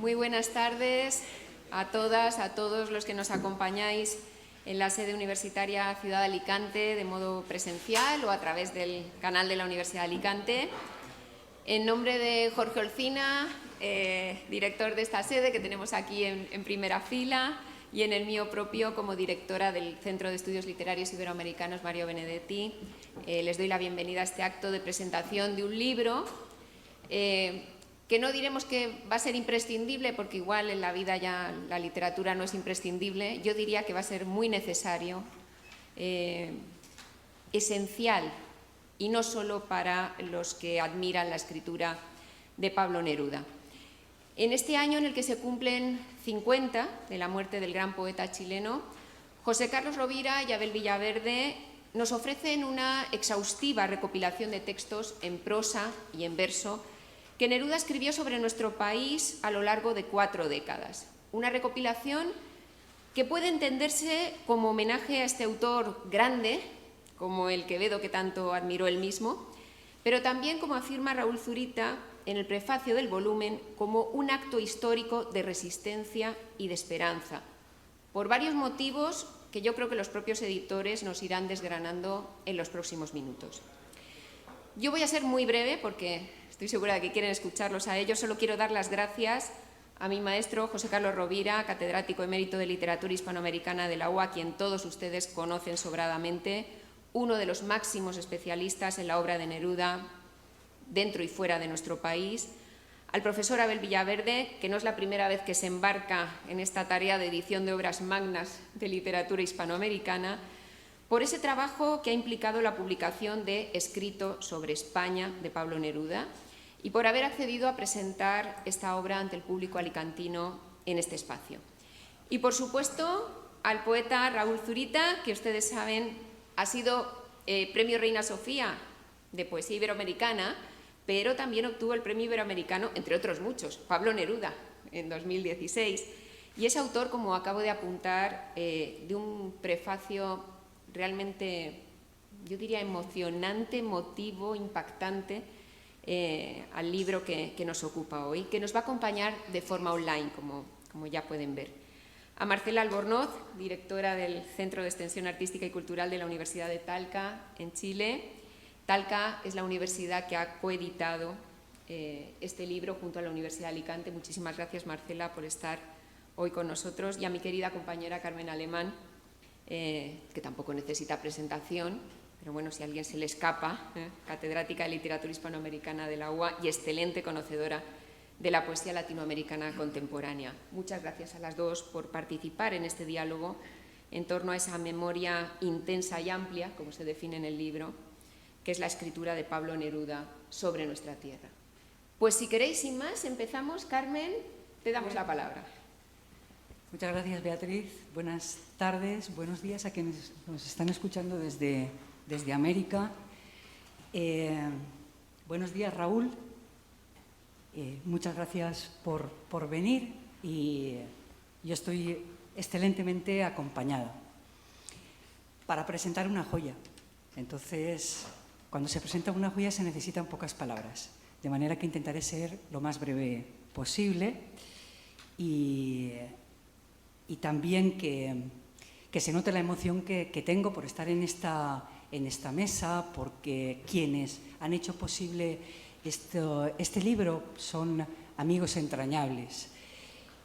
Muy buenas tardes a todas, a todos los que nos acompañáis en la sede universitaria Ciudad de Alicante de modo presencial o a través del canal de la Universidad de Alicante. En nombre de Jorge Olcina, director de esta sede que tenemos aquí en primera fila, y en el mío propio como directora del Centro de Estudios Literarios Iberoamericanos Mario Benedetti, les doy la bienvenida a este acto de presentación de un libro que no diremos que va a ser imprescindible, porque igual en la vida ya la literatura no es imprescindible. Yo diría que va a ser muy necesario, esencial, y no solo para los que admiran la escritura de Pablo Neruda. En este año en el que se cumplen 50 de la muerte del gran poeta chileno, José Carlos Rovira y Abel Villaverde nos ofrecen una exhaustiva recopilación de textos en prosa y en verso que Neruda escribió sobre nuestro país a lo largo de 4 décadas. Una recopilación que puede entenderse como homenaje a este autor grande, como el Quevedo que tanto admiró él mismo, pero también, como afirma Raúl Zurita en el prefacio del volumen, como un acto histórico de resistencia y de esperanza, por varios motivos que yo creo que los propios editores nos irán desgranando en los próximos minutos. Yo voy a ser muy breve porque estoy segura de que quieren escucharlos a ellos. Solo quiero dar las gracias a mi maestro José Carlos Rovira, catedrático emérito de Literatura Hispanoamericana de la UA, quien todos ustedes conocen sobradamente, uno de los máximos especialistas en la obra de Neruda dentro y fuera de nuestro país, al profesor Abel Villaverde, que no es la primera vez que se embarca en esta tarea de edición de obras magnas de literatura hispanoamericana, por ese trabajo que ha implicado la publicación de Escrito sobre España de Pablo Neruda y por haber accedido a presentar esta obra ante el público alicantino en este espacio. Y por supuesto al poeta Raúl Zurita, que ustedes saben ha sido Premio Reina Sofía de Poesía Iberoamericana, pero también obtuvo el Premio Iberoamericano, entre otros muchos, Pablo Neruda, en 2016. Y es autor, como acabo de apuntar, de un prefacio realmente, yo diría, emocionante, emotivo, impactante al libro que nos ocupa hoy, que nos va a acompañar de forma online, como ya pueden ver. A Marcela Albornoz, directora del Centro de Extensión Artística y Cultural de la Universidad de Talca, en Chile. Talca es la universidad que ha coeditado este libro junto a la Universidad de Alicante. Muchísimas gracias, Marcela, por estar hoy con nosotros. Y a mi querida compañera Carmen Alemán, que tampoco necesita presentación, pero bueno, si a alguien se le escapa, catedrática de Literatura Hispanoamericana de la UA y excelente conocedora de la poesía latinoamericana contemporánea. Muchas gracias a las dos por participar en este diálogo en torno a esa memoria intensa y amplia, como se define en el libro, que es la escritura de Pablo Neruda sobre nuestra tierra. Pues si queréis, sin más, empezamos. Carmen, te damos la palabra. Muchas gracias, Beatriz. Buenas tardes, buenos días a quienes nos están escuchando desde América. Buenos días, Raúl. Muchas gracias por venir y yo estoy excelentemente acompañada para presentar una joya. Entonces, cuando se presenta una joya se necesitan pocas palabras, de manera que intentaré ser lo más breve posible y también que se note la emoción que tengo por estar en esta mesa, porque quienes han hecho posible este libro son amigos entrañables.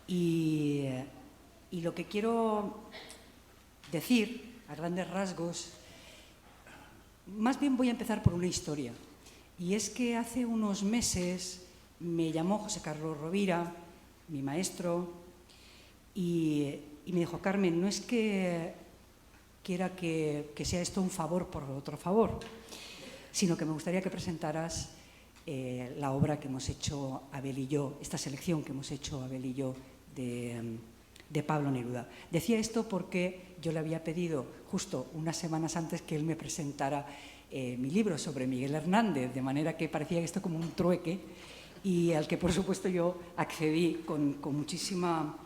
Y lo que quiero decir, a grandes rasgos, más bien voy a empezar por una historia. Y es que hace unos meses me llamó José Carlos Rovira, mi maestro, y me dijo: Carmen, no es que quiera que sea esto un favor por otro favor, sino que me gustaría que presentaras la obra que hemos hecho Abel y yo, esta selección que hemos hecho Abel y yo de Pablo Neruda. Decía esto porque yo le había pedido justo unas semanas antes que él me presentara mi libro sobre Miguel Hernández, de manera que parecía esto como un trueque, y al que por supuesto yo accedí con muchísima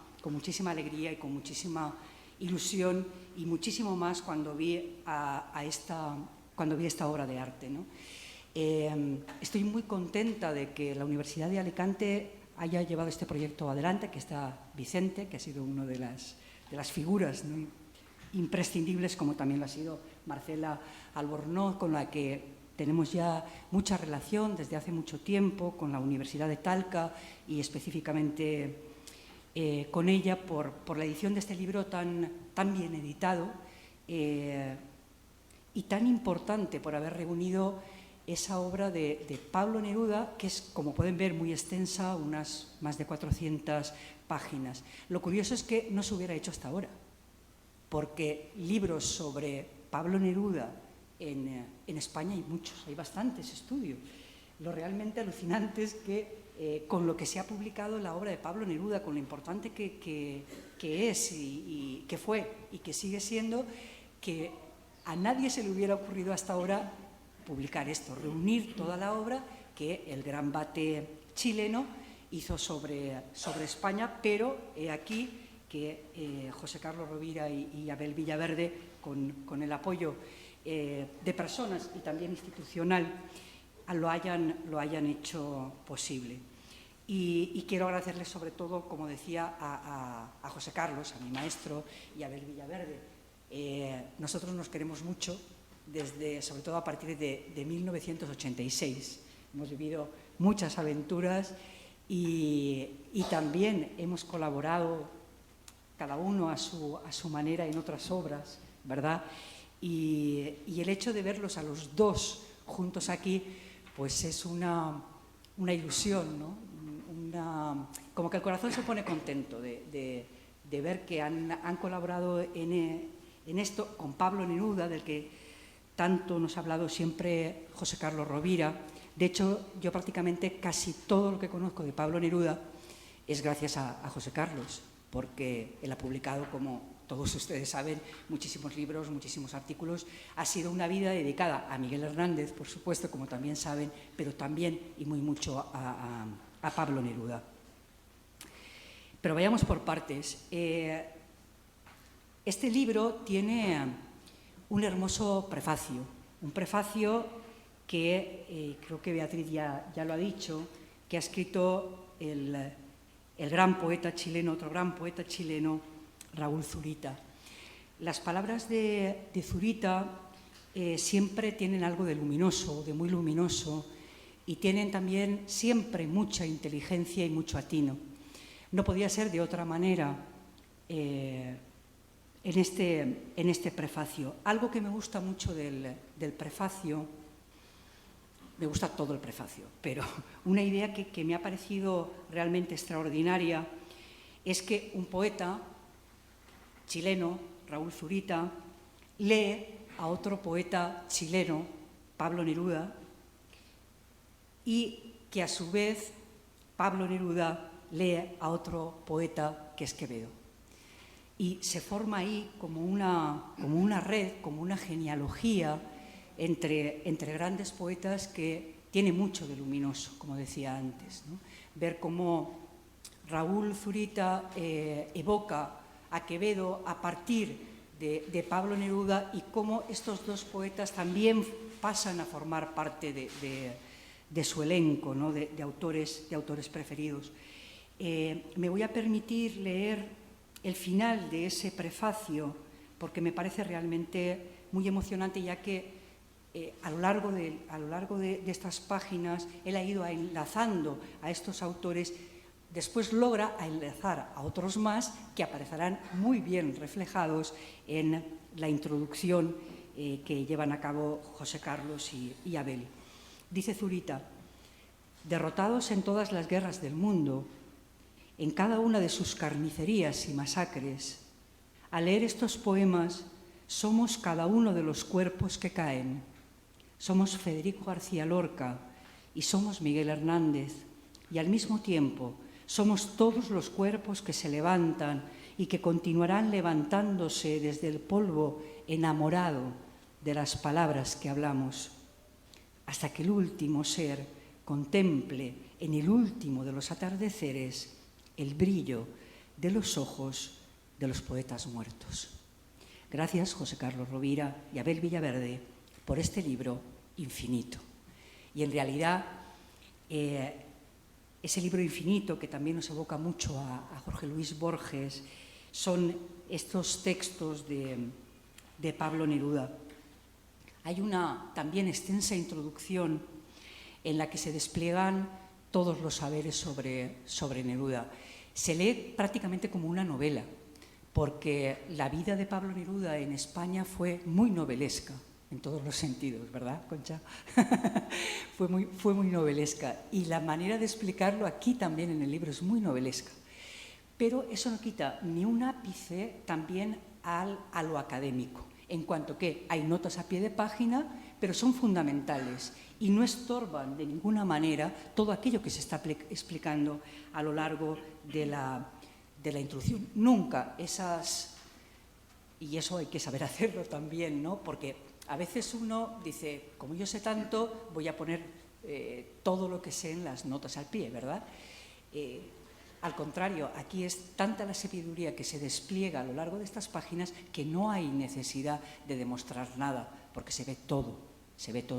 alegría y con muchísima ilusión, y muchísimo más cuando vi esta obra de arte, ¿no? Estoy muy contenta de que la Universidad de Alicante haya llevado este proyecto adelante, que está Vicente, que ha sido una de las figuras, ¿no?, imprescindibles, como también lo ha sido Marcela Albornoz, con la que tenemos ya mucha relación desde hace mucho tiempo, con la Universidad de Talca y específicamente con ella por la edición de este libro tan bien editado y tan importante por haber reunido esa obra de Pablo Neruda, que es, como pueden ver, muy extensa, unas más de 400 páginas. Lo curioso es que no se hubiera hecho hasta ahora, porque libros sobre Pablo Neruda en España hay muchos, hay bastantes estudios. Lo realmente alucinante es que con lo que se ha publicado la obra de Pablo Neruda, con lo importante que es y que fue y que sigue siendo, que a nadie se le hubiera ocurrido hasta ahora publicar esto, reunir toda la obra que el gran Bate chileno hizo sobre España, pero he aquí que José Carlos Rovira y Abel Villaverde, con el apoyo de personas y también institucional, lo hayan hecho posible. Y quiero agradecerles sobre todo, como decía, a José Carlos, a mi maestro, y a Abel Villaverde. Nosotros nos queremos mucho, sobre todo a partir de 1986. Hemos vivido muchas aventuras y también hemos colaborado cada uno a su manera en otras obras, ¿verdad? Y el hecho de verlos a los dos juntos aquí, pues es una ilusión, ¿no? Como que el corazón se pone contento de ver que han colaborado en esto con Pablo Neruda, del que tanto nos ha hablado siempre José Carlos Rovira. De hecho, yo prácticamente casi todo lo que conozco de Pablo Neruda es gracias a José Carlos, porque él ha publicado, como todos ustedes saben, muchísimos libros, muchísimos artículos. Ha sido una vida dedicada a Miguel Hernández, por supuesto, como también saben, pero también y muy mucho a Pablo Neruda. Pero vayamos por partes. Este libro tiene un hermoso prefacio, un prefacio que creo que Beatriz ya lo ha dicho, que ha escrito el gran poeta chileno, otro gran poeta chileno, Raúl Zurita. Las palabras de Zurita siempre tienen algo de luminoso, de muy luminoso, y tienen también siempre mucha inteligencia y mucho atino. No podía ser de otra manera en este prefacio. Algo que me gusta mucho del prefacio, me gusta todo el prefacio, pero una idea que me ha parecido realmente extraordinaria es que un poeta chileno, Raúl Zurita, lee a otro poeta chileno, Pablo Neruda, y que a su vez Pablo Neruda lee a otro poeta que es Quevedo. Y se forma ahí como una red, como una genealogía entre grandes poetas que tiene mucho de luminoso, como decía antes, ¿no? Ver cómo Raúl Zurita evoca a Quevedo a partir de Pablo Neruda y cómo estos dos poetas también pasan a formar parte de su elenco, ¿no? de autores preferidos. Me voy a permitir leer el final de ese prefacio porque me parece realmente muy emocionante, ya que a lo largo de estas páginas él ha ido enlazando a estos autores. Después logra enlazar a otros más que aparecerán muy bien reflejados en la introducción que llevan a cabo José Carlos y Abel. Dice Zurita: derrotados en todas las guerras del mundo, en cada una de sus carnicerías y masacres, al leer estos poemas somos cada uno de los cuerpos que caen. Somos Federico García Lorca y somos Miguel Hernández, y al mismo tiempo somos todos los cuerpos que se levantan y que continuarán levantándose desde el polvo enamorado de las palabras que hablamos, hasta que el último ser contemple en el último de los atardeceres el brillo de los ojos de los poetas muertos. Gracias, José Carlos Rovira y Abel Villaverde, por este libro infinito. Y en realidad ese libro infinito que también nos evoca mucho a Jorge Luis Borges, son estos textos de Pablo Neruda. Hay una también extensa introducción en la que se despliegan todos los saberes sobre Neruda. Se lee prácticamente como una novela, porque la vida de Pablo Neruda en España fue muy novelesca, en todos los sentidos, ¿verdad, Concha? fue muy novelesca, y la manera de explicarlo aquí también en el libro es muy novelesca. Pero eso no quita ni un ápice también a lo académico, en cuanto que hay notas a pie de página, pero son fundamentales y no estorban de ninguna manera todo aquello que se está explicando a lo largo de la introducción. Nunca esas, y eso hay que saber hacerlo también, ¿no? Porque a veces uno dice, como yo sé tanto, voy a poner todo lo que sé en las notas al pie, ¿verdad? Al contrario, aquí es tanta la sabiduría que se despliega a lo largo de estas páginas que no hay necesidad de demostrar nada, porque se ve todo,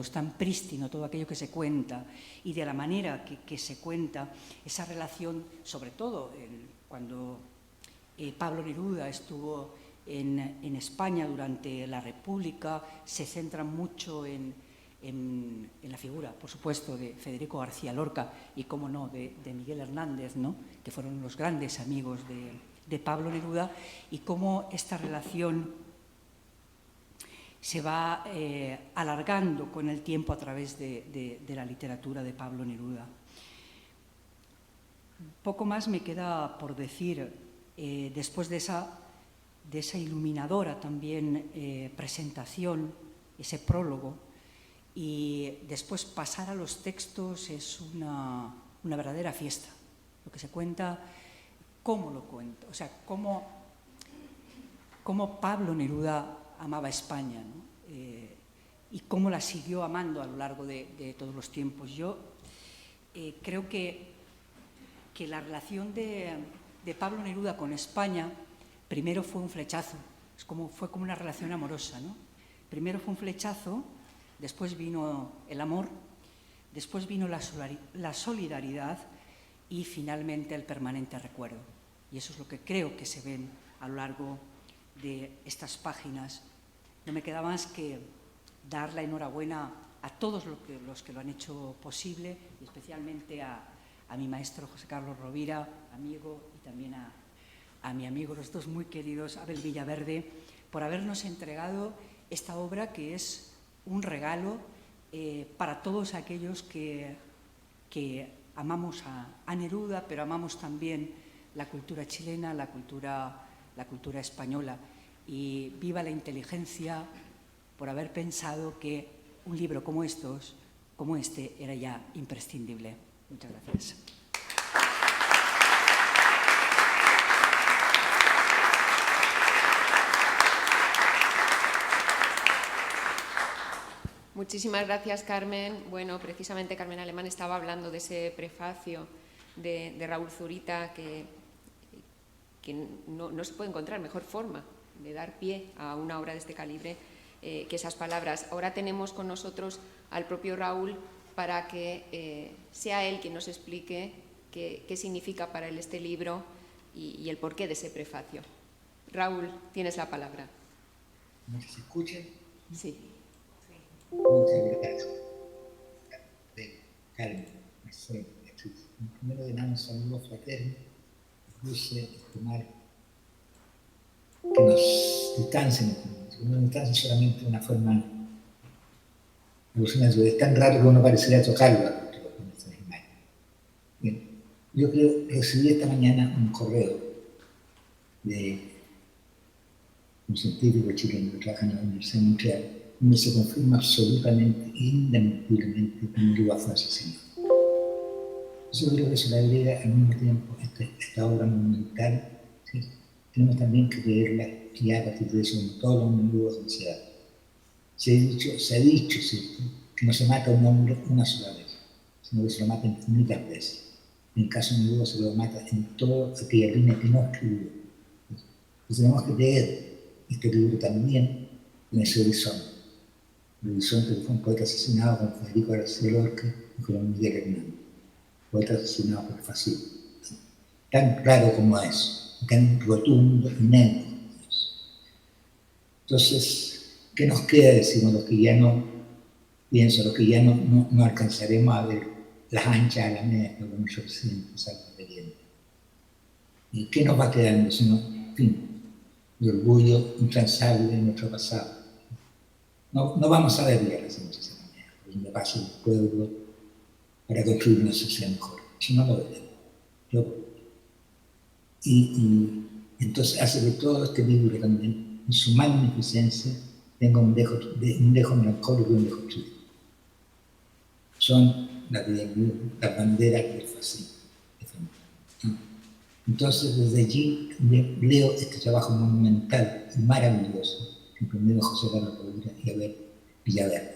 es tan prístino todo aquello que se cuenta, y de la manera que se cuenta esa relación, sobre todo cuando Pablo Neruda estuvo en España durante la República, se centra mucho en la figura, por supuesto, de Federico García Lorca y, cómo no, de Miguel Hernández, ¿no?, que fueron los grandes amigos de Pablo Neruda, y cómo esta relación se va alargando con el tiempo a través de la literatura de Pablo Neruda. Poco más me queda por decir después de esa iluminadora también presentación, ese prólogo. Y después pasar a los textos es una verdadera fiesta. Lo que se cuenta, cómo lo cuenta, o sea, cómo Pablo Neruda amaba España, ¿no? Y cómo la siguió amando a lo largo de todos los tiempos. Yo creo que la relación de Pablo Neruda con España primero fue un flechazo, fue como una relación amorosa, ¿no? Primero fue un flechazo. Después vino el amor, después vino la solidaridad y finalmente el permanente recuerdo. Y eso es lo que creo que se ven a lo largo de estas páginas. No me queda más que dar la enhorabuena a todos los que lo han hecho posible, y especialmente a mi maestro José Carlos Rovira, amigo, y también a mi amigo, los dos muy queridos, Abel Villaverde, por habernos entregado esta obra que es un regalo para todos aquellos que amamos a Neruda, pero amamos también la cultura chilena, la cultura española. Y viva la inteligencia por haber pensado que un libro como este era ya imprescindible. Muchas gracias. Muchísimas gracias, Carmen. Bueno, precisamente Carmen Alemán estaba hablando de ese prefacio de Raúl Zurita que no se puede encontrar mejor forma de dar pie a una obra de este calibre que esas palabras. Ahora tenemos con nosotros al propio Raúl para que sea él quien nos explique qué significa para él este libro y el porqué de ese prefacio. Raúl, tienes la palabra. ¿No se escucha? Sí. Muchas gracias. Carmen, primero de nada un saludo fraterno, incluso estimar que nos distancien, que no distancien solamente una forma alucinante, es tan raro que uno parecería tocarlo con estas imágenes. Bien, yo recibí esta mañana un correo de un científico chileno que trabaja en la Universidad de Montreal, donde se confirma absolutamente, indiscutiblemente, que Neruda fue asesinado. Yo creo que se le agrega al mismo tiempo esta obra monumental, ¿sí? Tenemos también que leerla y a partir de eso en todos los Nerudas que se da. Se ha dicho, ¿cierto?, que no se mata a un hombre una sola vez, sino que se lo mata infinitas veces. En el caso de Neruda se lo mata en toda aquella línea que no escribió. Entonces tenemos que leer este libro también en ese horizonte. El horizonte que fue un poeta asesinado con Federico García Lorca y con Miguel Hernández. poeta asesinado por el fascismo. Tan claro como eso, tan rotundo y negro como eso. Entonces, ¿qué nos queda? Decimos los que ya no, los que ya no alcanzaremos a ver las anchas alamedas que muchos occidentes salgan leyendo. ¿Y qué nos va quedando? Sino, en fin, el orgullo intransable de nuestro pasado. No vamos a ver ya las anchas alamedas, donde pasa el pueblo para construir una sociedad mejor. Eso no lo veremos. Y entonces hace que todo este libro también, en su magnificencia, tenga un dejo melancólico y un dejo triste. Son las banderas del fascismo. Entonces, desde allí leo este trabajo monumental y maravilloso que emprendió José Carlos Rovira y Abel Villaverde.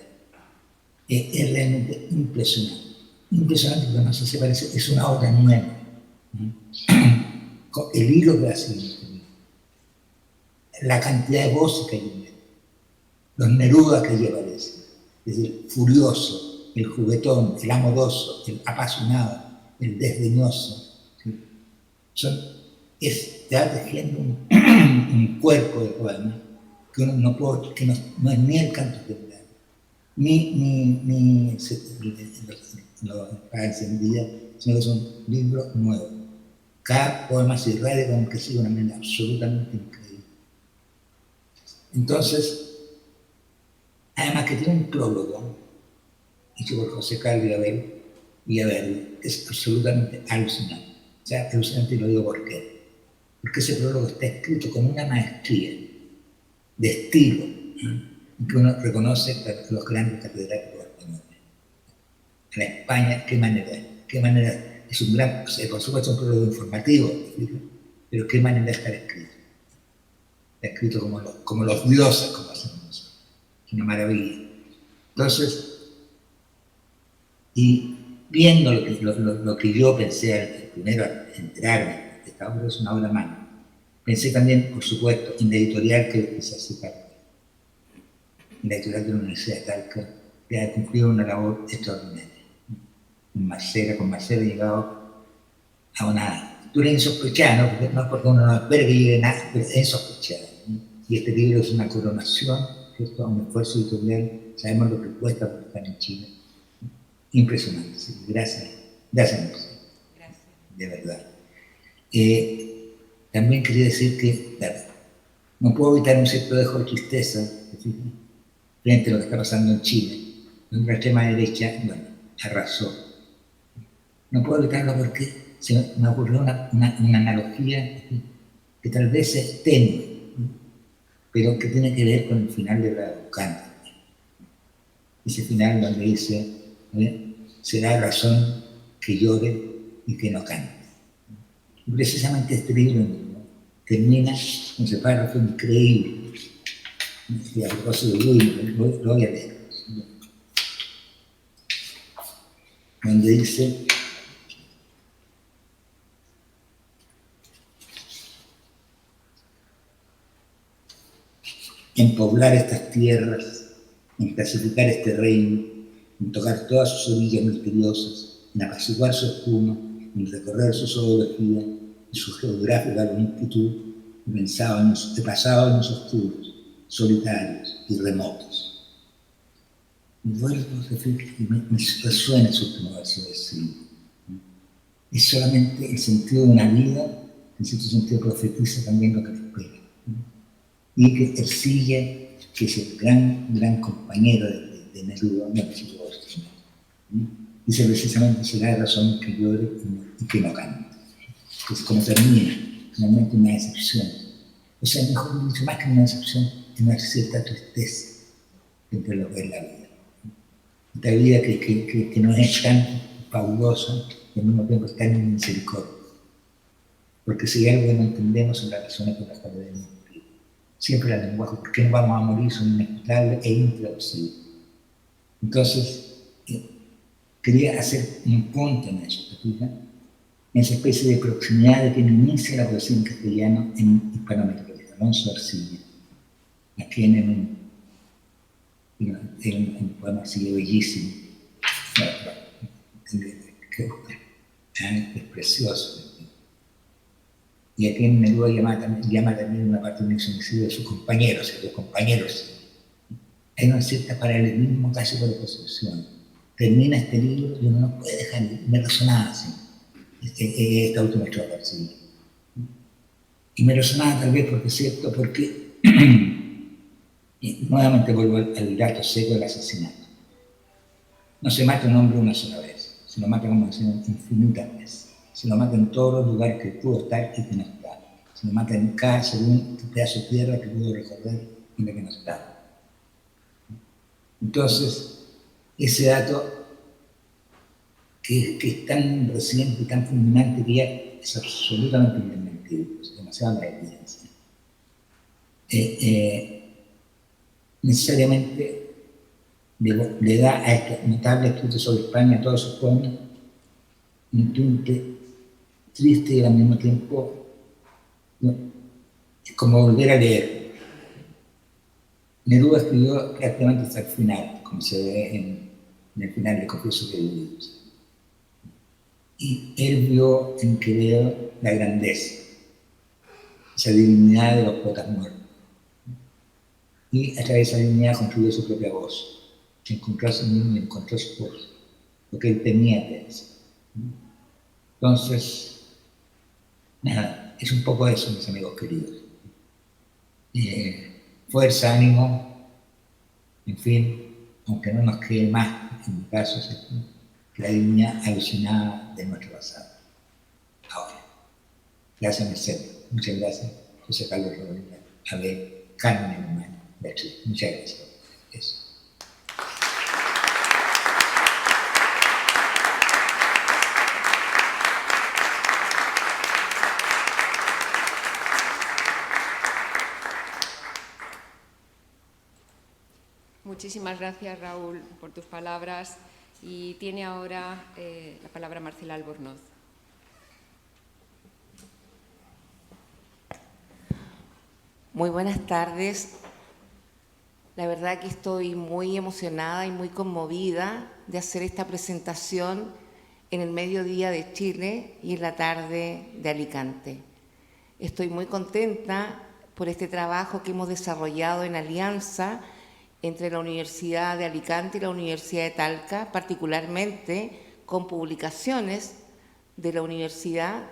Es realmente impresionante. Impresionante porque no sé si parece, es una obra nueva. El hilo que hace la cantidad de voces que hay en él, los Neruda que allí aparecen, es decir, furioso, el juguetón, el amoroso, el apasionado, el desdeñoso. ¿Sí? Te va tejiendo un cuerpo de poema que uno no puede, que no es ni el canto temprano, ni los encendida, sino que son libros nuevos. Cada poema se irradia con que sigue de una manera absolutamente increíble. Entonces, además que tiene un prólogo hecho por José Carlos Villaverde, es absolutamente alucinante. O sea, alucinante, y lo digo por qué. Porque ese prólogo está escrito con una maestría de estilo, que uno reconoce a los grandes catedráticos españoles. En España, qué manera. Es un gran, por supuesto, un prólogo informativo, pero qué manera de estar escrito. Está escrito como los dioses, como hacemos nosotros. Es una maravilla. Entonces, y viendo lo que yo pensé primero al enterarme, que esta obra es una obra magna, pensé también, por supuesto, en la editorial que se hace cargo, en la editorial de la Universidad de Talca, que ha cumplido una labor extraordinaria. Con Marcela he llegado a una altura insospechada, no porque uno no espera que llegue nada, pero es insospechada. Y este libro es una coronación, ¿cierto?, a un esfuerzo editorial. Sabemos lo que cuesta publicar en Chile. Impresionante, sí. Gracias, de verdad. También quería decir que, claro, no puedo evitar un cierto dejo de tristeza frente a lo que está pasando en Chile, donde la extrema derecha, bueno, arrasó. No puedo evitarlo porque se me ocurrió una analogía que tal vez es tenue, pero que tiene que ver con el final de la Cante. Ese final donde dice, será razón que llore y que no cante. Y precisamente este libro termina con ese párrafo increíble. Y a propósito de Luis, lo voy a leer. Donde dice, en poblar estas tierras, en clasificar este reino, en tocar todas sus orillas misteriosas, en apaciguar su espuma, en recorrer su zoología y su geográfica longitud, he pasado en los oscuros, solitarios y remotos. Y vuelvo a repetir que me resuena su último verso de sí. Es solamente el sentido de una vida, en cierto sentido profetiza también lo que le espera. Y que persigue, que es el gran compañero de Neruda, dice precisamente, será razón que llore y que no cante. Es como termina, finalmente una decepción. O sea, mejor dicho, más que una decepción, es una cierta tristeza entre lo que es la vida. Esta vida que no es tan fabulosa y al mismo tiempo es tan misericordia. Porque si hay algo que no entendemos son las razones por las cuales debemos morir. Siempre el lenguaje, ¿por qué no vamos a morir? Son inexplicables e intraducibles. Entonces, quería hacer un punto en eso, ¿te fijas? En esa especie de proximidad de que inicia la poesía en castellano en Hispanoamérica, Alonso Arcilla, aquí en un poema así bellísimo, que buscar. Es precioso. Y aquí en Neruda llama también una parte de un suicidio de sus compañeros, de los compañeros. Hay un cierto paralelismo casi por oposición. Termina este libro y uno no puede dejar, me resonaba así, esta última estrofa, sí. Y me resonaba tal vez porque es cierto, porque y nuevamente vuelvo al dato seco del asesinato. No se mata un hombre una sola vez, se lo mata, como decimos, infinitas veces. Se lo mata en todos los lugares que pudo estar y que no está. Se lo mata en cada segundo pedazo de tierra que pudo recorrer y de que no está. Entonces, ese dato que es tan reciente y tan fulminante que ya es absolutamente indesmentible, es demasiada la evidencia. Necesariamente le da a este notable escrito sobre España, a todos sus poemas, un tinte triste y al mismo tiempo, ¿no? Es como volver a leer. Neruda escribió prácticamente hasta el final, como se ve en el final de Confieso que viví. Y él vio en Quevedo la grandeza, esa divinidad de los poetas muertos. Y a través de esa divinidad construyó su propia voz. Se encontró a sí mismo y encontró su voz, lo que él tenía que decir. Entonces, nada, es un poco eso, mis amigos queridos. Fuerza, ánimo, en fin, aunque no nos quede más, en mi caso, que la divinidad alucinada de nuestro pasado. Ahora, gracias, Mercedes. Muchas gracias, José Carlos Rodríguez, Abel, Carmen Hermano, Beatriz. Muchas gracias. Eso. Muchísimas gracias, Raúl, por tus palabras. Y tiene ahora la palabra Marcela Albornoz. Muy buenas tardes. La verdad que estoy muy emocionada y muy conmovida de hacer esta presentación en el mediodía de Chile y en la tarde de Alicante. Estoy muy contenta por este trabajo que hemos desarrollado en alianza entre la Universidad de Alicante y la Universidad de Talca, particularmente con publicaciones de la universidad.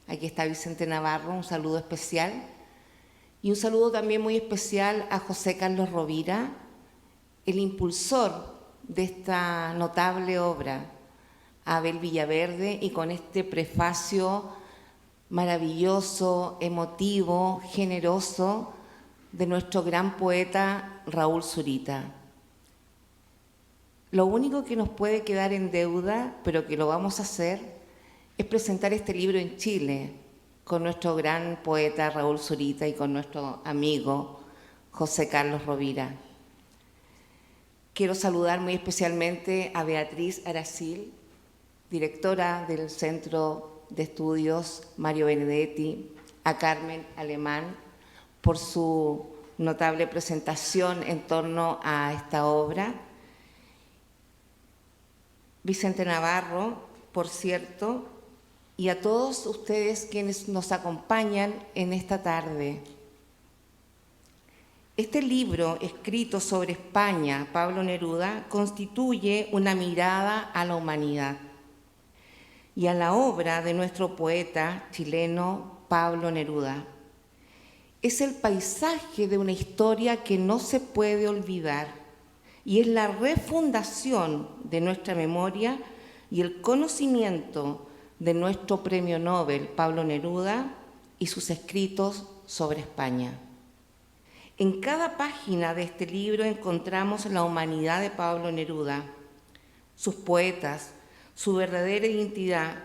Aquí está Vicente Navarro, un saludo especial. Y un saludo también muy especial a José Carlos Rovira, el impulsor de esta notable obra, a Abel Villaverde, y con este prefacio maravilloso, emotivo, generoso, de nuestro gran poeta Raúl Zurita. Lo único que nos puede quedar en deuda, pero que lo vamos a hacer, es presentar este libro en Chile con nuestro gran poeta Raúl Zurita y con nuestro amigo José Carlos Rovira. Quiero saludar muy especialmente a Beatriz Aracil, directora del Centro de Estudios Mario Benedetti, a Carmen Alemán, por su notable presentación en torno a esta obra. Vicente Navarro, por cierto, y a todos ustedes quienes nos acompañan en esta tarde. Este libro, escrito sobre España, Pablo Neruda, constituye una mirada a la humanidad y a la obra de nuestro poeta chileno Pablo Neruda. Es el paisaje de una historia que no se puede olvidar y es la refundación de nuestra memoria y el conocimiento de nuestro premio Nobel Pablo Neruda y sus escritos sobre España. En cada página de este libro encontramos la humanidad de Pablo Neruda, sus poetas, su verdadera identidad,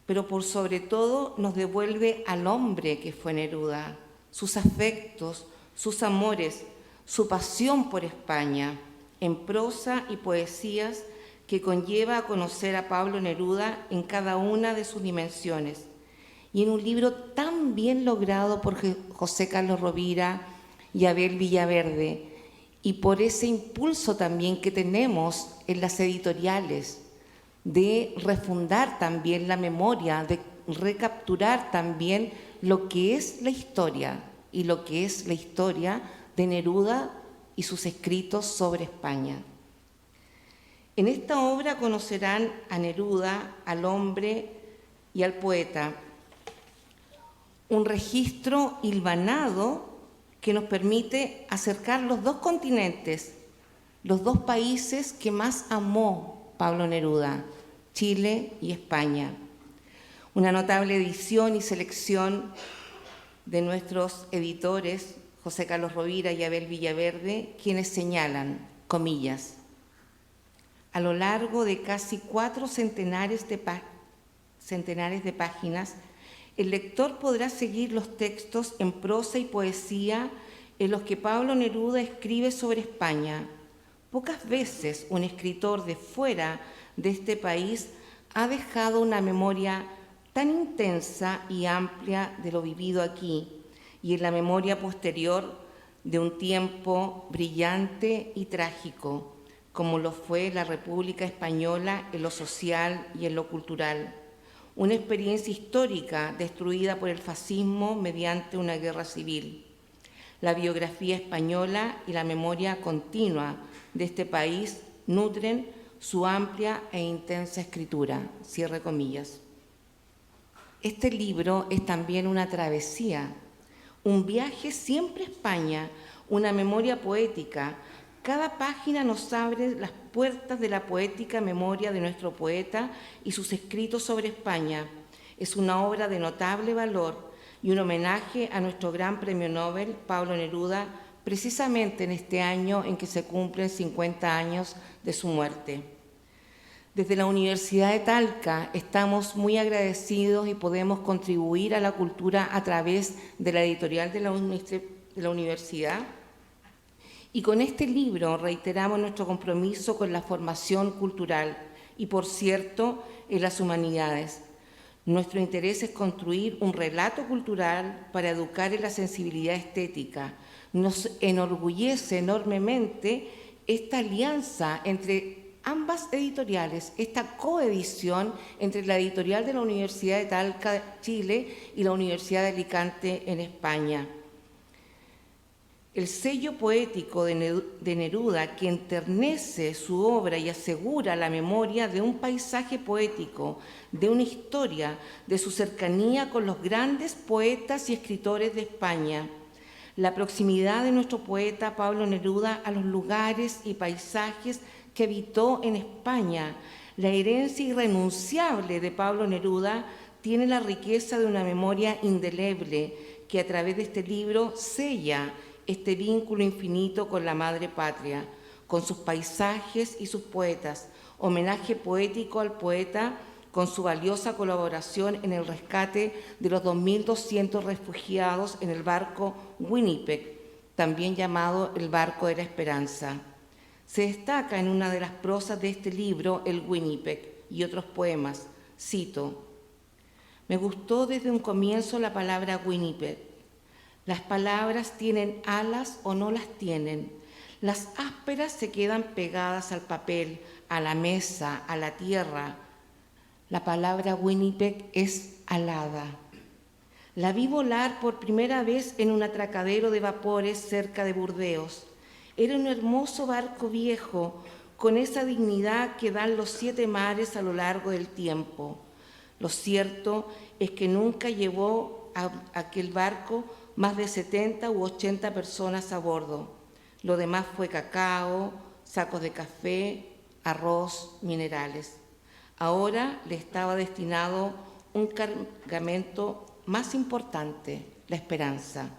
pero por sobre todo nos devuelve al hombre que fue Neruda, sus afectos, sus amores, su pasión por España, en prosa y poesías que conlleva a conocer a Pablo Neruda en cada una de sus dimensiones. Y en un libro tan bien logrado por José Carlos Rovira y Abel Villaverde, y por ese impulso también que tenemos en las editoriales de refundar también la memoria, de recapturar también lo que es la historia y lo que es la historia de Neruda y sus escritos sobre España. En esta obra conocerán a Neruda, al hombre y al poeta, un registro hilvanado que nos permite acercar los dos continentes, los dos países que más amó Pablo Neruda, Chile y España. Una notable edición y selección de nuestros editores, José Carlos Rovira y Abel Villaverde, quienes señalan, comillas, a lo largo de casi 4 centenares de páginas, el lector podrá seguir los textos en prosa y poesía en los que Pablo Neruda escribe sobre España. Pocas veces un escritor de fuera de este país ha dejado una memoria tan intensa y amplia de lo vivido aquí y en la memoria posterior de un tiempo brillante y trágico, como lo fue la República Española en lo social y en lo cultural. Una experiencia histórica destruida por el fascismo mediante una guerra civil. La biografía española y la memoria continua de este país nutren su amplia e intensa escritura. Cierre comillas. Este libro es también una travesía, un viaje siempre a España, una memoria poética. Cada página nos abre las puertas de la poética memoria de nuestro poeta y sus escritos sobre España. Es una obra de notable valor y un homenaje a nuestro gran premio Nobel, Pablo Neruda, precisamente en este año en que se cumplen 50 años de su muerte. Desde la Universidad de Talca estamos muy agradecidos y podemos contribuir a la cultura a través de la editorial de la universidad. Y con este libro reiteramos nuestro compromiso con la formación cultural y, por cierto, en las humanidades. Nuestro interés es construir un relato cultural para educar en la sensibilidad estética. Nos enorgullece enormemente esta alianza entre ambas editoriales, esta coedición entre la editorial de la Universidad de Talca, Chile, y la Universidad de Alicante, en España. El sello poético de Neruda, que enternece su obra y asegura la memoria de un paisaje poético, de una historia, de su cercanía con los grandes poetas y escritores de España. La proximidad de nuestro poeta Pablo Neruda a los lugares y paisajes que habitó en España. La herencia irrenunciable de Pablo Neruda tiene la riqueza de una memoria indeleble que a través de este libro sella este vínculo infinito con la madre patria, con sus paisajes y sus poetas, homenaje poético al poeta con su valiosa colaboración en el rescate de los 2.200 refugiados en el barco Winnipeg, también llamado el barco de la esperanza. Se destaca en una de las prosas de este libro el Winnipeg y otros poemas. Cito: me gustó desde un comienzo la palabra Winnipeg. Las palabras tienen alas o no las tienen. Las ásperas se quedan pegadas al papel, a la mesa, a la tierra. La palabra Winnipeg es alada. La vi volar por primera vez en un atracadero de vapores cerca de Burdeos. Era un hermoso barco viejo, con esa dignidad que dan los 7 mares a lo largo del tiempo. Lo cierto es que nunca llevó a aquel barco más de 70 u 80 personas a bordo. Lo demás fue cacao, sacos de café, arroz, minerales. Ahora le estaba destinado un cargamento más importante, la esperanza.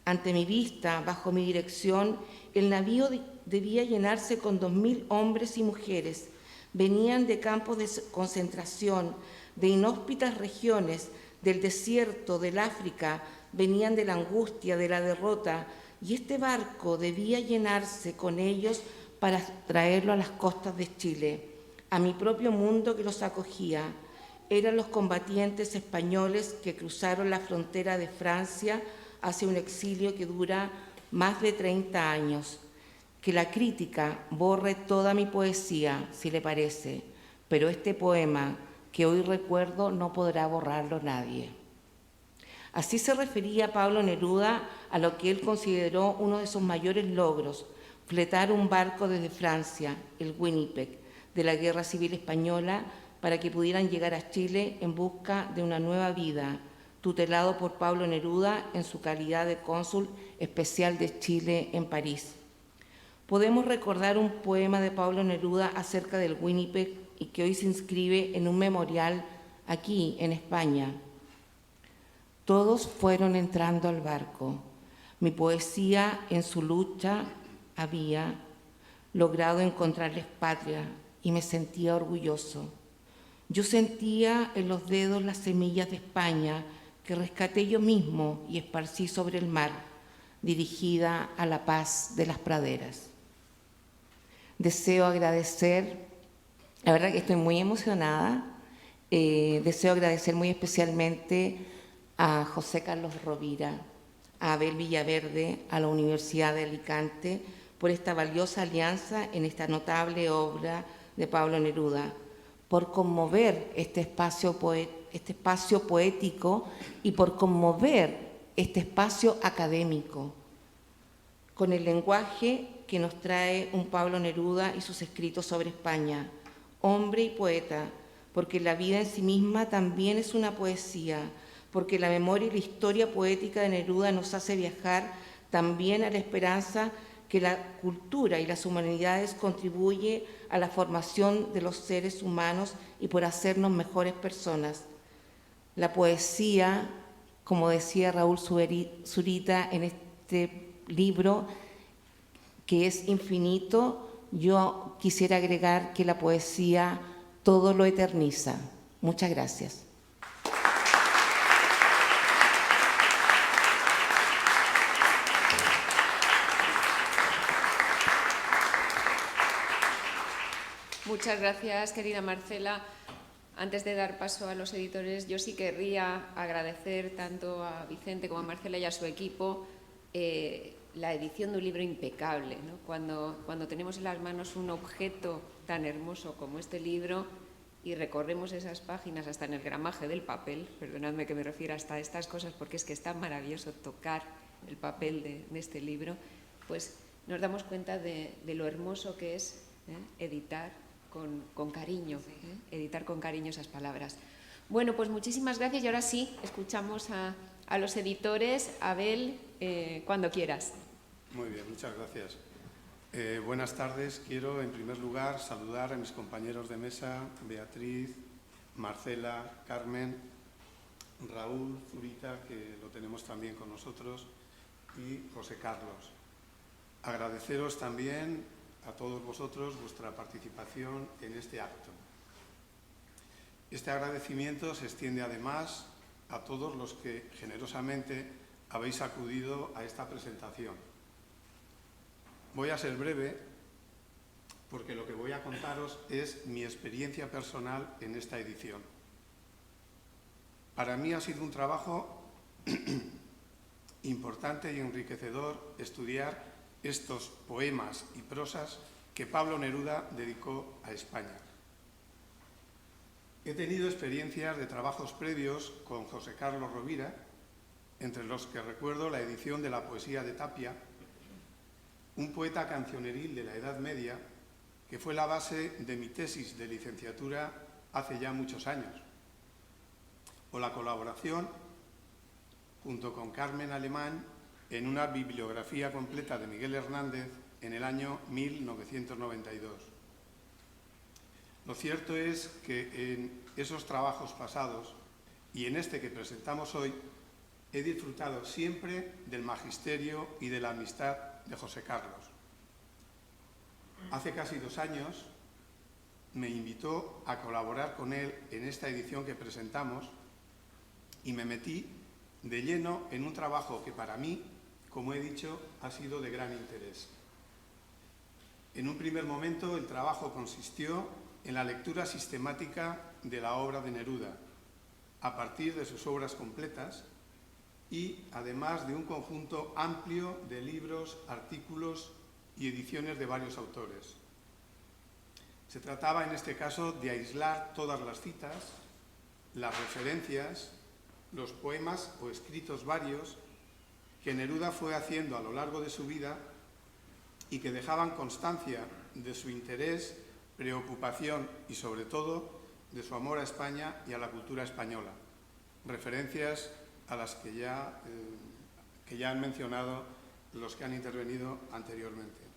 Ante mi vista, bajo mi dirección, el navío debía llenarse con 2.000 hombres y mujeres. Venían de campos de concentración, de inhóspitas regiones, del desierto, del África, venían de la angustia, de la derrota, y este barco debía llenarse con ellos para traerlo a las costas de Chile, a mi propio mundo que los acogía. Eran los combatientes españoles que cruzaron la frontera de Francia hacia un exilio que dura más de 30 años. Que la crítica borre toda mi poesía, si le parece, pero este poema que hoy recuerdo no podrá borrarlo nadie. Así se refería Pablo Neruda a lo que él consideró uno de sus mayores logros, fletar un barco desde Francia, el Winnipeg, de la Guerra Civil Española, para que pudieran llegar a Chile en busca de una nueva vida, tutelado por Pablo Neruda en su calidad de cónsul especial de Chile en París. Podemos recordar un poema de Pablo Neruda acerca del Winnipeg y que hoy se inscribe en un memorial aquí, en España. Todos fueron entrando al barco. Mi poesía en su lucha había logrado encontrarles patria y me sentía orgulloso. Yo sentía en los dedos las semillas de España que rescaté yo mismo y esparcí sobre el mar, dirigida a la paz de las praderas. Deseo agradecer, la verdad que estoy muy emocionada, deseo agradecer muy especialmente a José Carlos Rovira, a Abel Villaverde, a la Universidad de Alicante, por esta valiosa alianza en esta notable obra de Pablo Neruda, por conmover este espacio poético y por conmover este espacio académico, con el lenguaje que nos trae un Pablo Neruda y sus escritos sobre España, hombre y poeta, porque la vida en sí misma también es una poesía, porque la memoria y la historia poética de Neruda nos hace viajar también a la esperanza que la cultura y las humanidades contribuye a la formación de los seres humanos y por hacernos mejores personas. La poesía, como decía Raúl Zurita en este libro, que es infinito, yo quisiera agregar que la poesía todo lo eterniza. Muchas gracias. Muchas gracias, querida Marcela. Antes de dar paso a los editores, yo sí querría agradecer tanto a Vicente como a Marcela y a su equipo la edición de un libro impecable, ¿no? Cuando tenemos en las manos un objeto tan hermoso como este libro y recorremos esas páginas hasta en el gramaje del papel, perdonadme que me refiera hasta a estas cosas porque es que es tan maravilloso tocar el papel de este libro, pues nos damos cuenta de lo hermoso que es editar con cariño, editar con cariño esas palabras. Bueno, pues muchísimas gracias y ahora sí, escuchamos a los editores. Abel, cuando quieras. Muy bien, muchas gracias. Buenas tardes. Quiero, en primer lugar, saludar a mis compañeros de mesa, Beatriz, Marcela, Carmen, Raúl Zurita, que lo tenemos también con nosotros, y José Carlos. Agradeceros también a todos vosotros vuestra participación en este acto. Este agradecimiento se extiende además a todos los que generosamente habéis acudido a esta presentación. Voy a ser breve porque lo que voy a contaros es mi experiencia personal en esta edición. Para mí ha sido un trabajo importante y enriquecedor estudiar estos poemas y prosas que Pablo Neruda dedicó a España. He tenido experiencias de trabajos previos con José Carlos Rovira, entre los que recuerdo la edición de la poesía de Tapia, un poeta cancioneril de la Edad Media que fue la base de mi tesis de licenciatura hace ya muchos años, o la colaboración junto con Carmen Alemán en una bibliografía completa de Miguel Hernández en el año 1992. Lo cierto es que en esos trabajos pasados y en este que presentamos hoy he disfrutado siempre del magisterio y de la amistad de José Carlos. Hace casi 2 años me invitó a colaborar con él en esta edición que presentamos y me metí de lleno en un trabajo que para mí, como he dicho, ha sido de gran interés. En un primer momento, el trabajo consistió en la lectura sistemática de la obra de Neruda, a partir de sus obras completas y además de un conjunto amplio de libros, artículos y ediciones de varios autores. Se trataba en este caso de aislar todas las citas, las referencias, los poemas o escritos varios que Neruda fue haciendo a lo largo de su vida y que dejaban constancia de su interés, preocupación y, sobre todo, de su amor a España y a la cultura española. Referencias a las que ya han mencionado los que han intervenido anteriormente.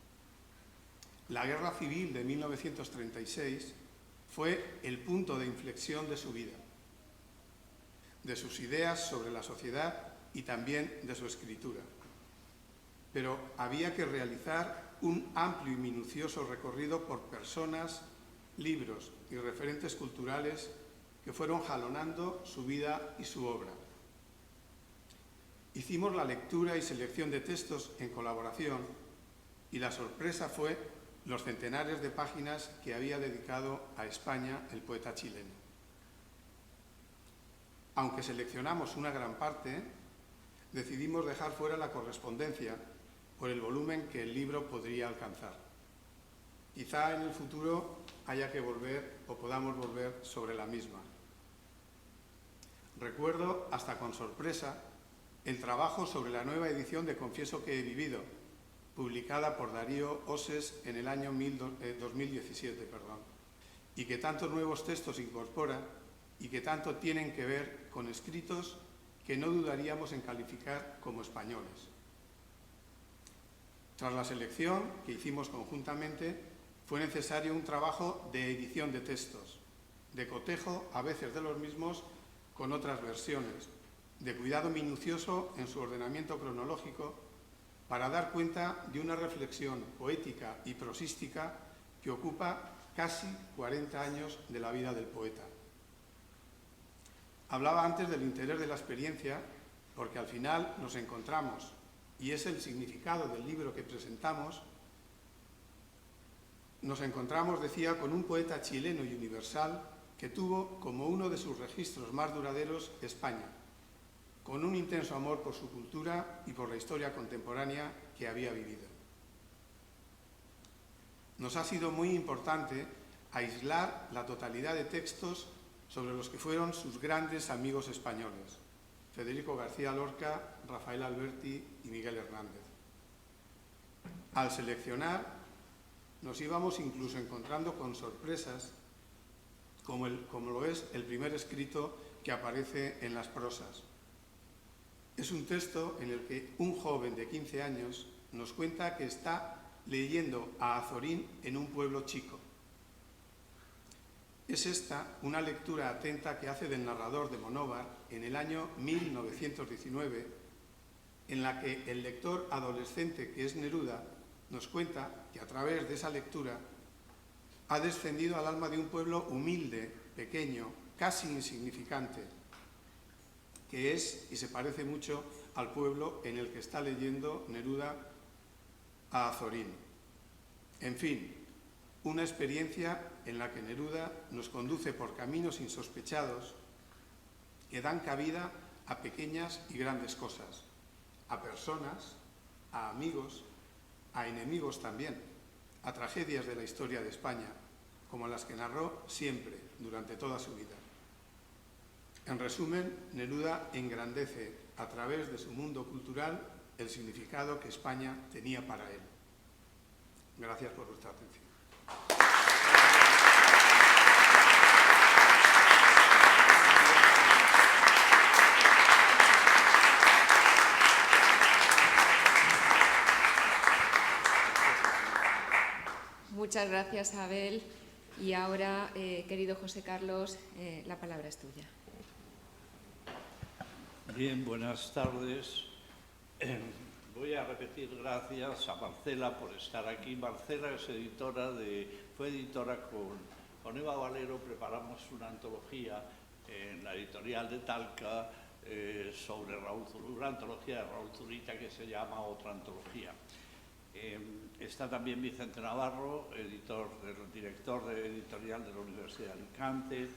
La Guerra Civil de 1936 fue el punto de inflexión de su vida, de sus ideas sobre la sociedad y también de su escritura. Pero había que realizar un amplio y minucioso recorrido por personas, libros y referentes culturales que fueron jalonando su vida y su obra. Hicimos la lectura y selección de textos en colaboración y la sorpresa fue los centenares de páginas que había dedicado a España el poeta chileno. Aunque seleccionamos una gran parte, decidimos dejar fuera la correspondencia por el volumen que el libro podría alcanzar. Quizá en el futuro haya que volver o podamos volver sobre la misma. Recuerdo, hasta con sorpresa, el trabajo sobre la nueva edición de Confieso que he vivido, publicada por Darío Oses en el año 2017, y que tantos nuevos textos incorpora y que tanto tienen que ver con escritos que no dudaríamos en calificar como españoles. Tras la selección que hicimos conjuntamente, fue necesario un trabajo de edición de textos, de cotejo a veces de los mismos con otras versiones, de cuidado minucioso en su ordenamiento cronológico para dar cuenta de una reflexión poética y prosística que ocupa casi 40 años de la vida del poeta. Hablaba antes del interés de la experiencia porque al final nos encontramos, y es el significado del libro que presentamos, nos encontramos, decía, con un poeta chileno y universal que tuvo como uno de sus registros más duraderos España, con un intenso amor por su cultura y por la historia contemporánea que había vivido. Nos ha sido muy importante aislar la totalidad de textos sobre los que fueron sus grandes amigos españoles, Federico García Lorca, Rafael Alberti y Miguel Hernández. Al seleccionar, nos íbamos incluso encontrando con sorpresas, como lo es el primer escrito que aparece en las prosas. Es un texto en el que un joven de 15 años nos cuenta que está leyendo a Azorín en un pueblo chico. Es esta una lectura atenta que hace del narrador de Monóvar en el año 1919, en la que el lector adolescente que es Neruda nos cuenta que a través de esa lectura ha descendido al alma de un pueblo humilde, pequeño, casi insignificante, que es y se parece mucho al pueblo en el que está leyendo Neruda a Azorín. En fin, una experiencia en la que Neruda nos conduce por caminos insospechados que dan cabida a pequeñas y grandes cosas, a personas, a amigos, a enemigos también, a tragedias de la historia de España, como las que narró siempre, durante toda su vida. En resumen, Neruda engrandece a través de su mundo cultural el significado que España tenía para él. Gracias por vuestra atención. Muchas gracias, Abel. Y ahora, querido José Carlos, la palabra es tuya. Bien, buenas tardes. Voy a repetir gracias a Marcela por estar aquí. Marcela es fue editora con Eva Valero, preparamos una antología en la editorial de Talca sobre una antología de Raúl Zurita que se llama Otra Antología. Está también Vicente Navarro, director de editorial de la Universidad de Alicante,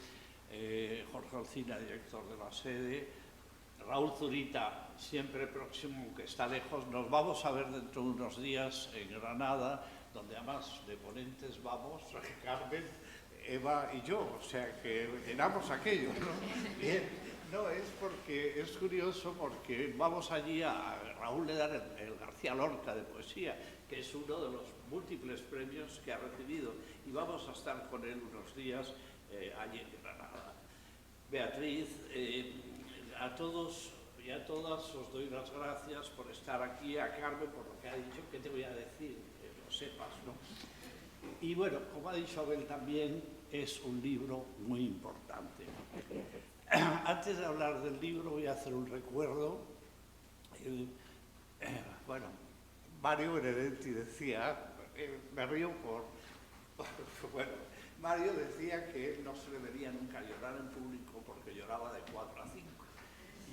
Jorge Alcina, director de la sede, Raúl Zurita, siempre próximo, aunque está lejos. Nos vamos a ver dentro de unos días en Granada, donde además de ponentes vamos, Carmen, Eva y yo, o sea que éramos aquello, ¿no? Bien, no, es porque es curioso, porque vamos allí a Raúl le dan el García Lorca de poesía, que es uno de los múltiples premios que ha recibido, y vamos a estar con él unos días allí en Granada. Beatriz, a todos y a todas os doy las gracias por estar aquí, a Carmen por lo que ha dicho, ¿qué te voy a decir? Que lo sepas, ¿no? Y bueno, como ha dicho Abel también, es un libro muy importante. Antes de hablar del libro voy a hacer un recuerdo. Bueno, Mario Benedetti decía, me río bueno, Mario decía que no se le vería nunca llorar en público porque lloraba de 4 a 5.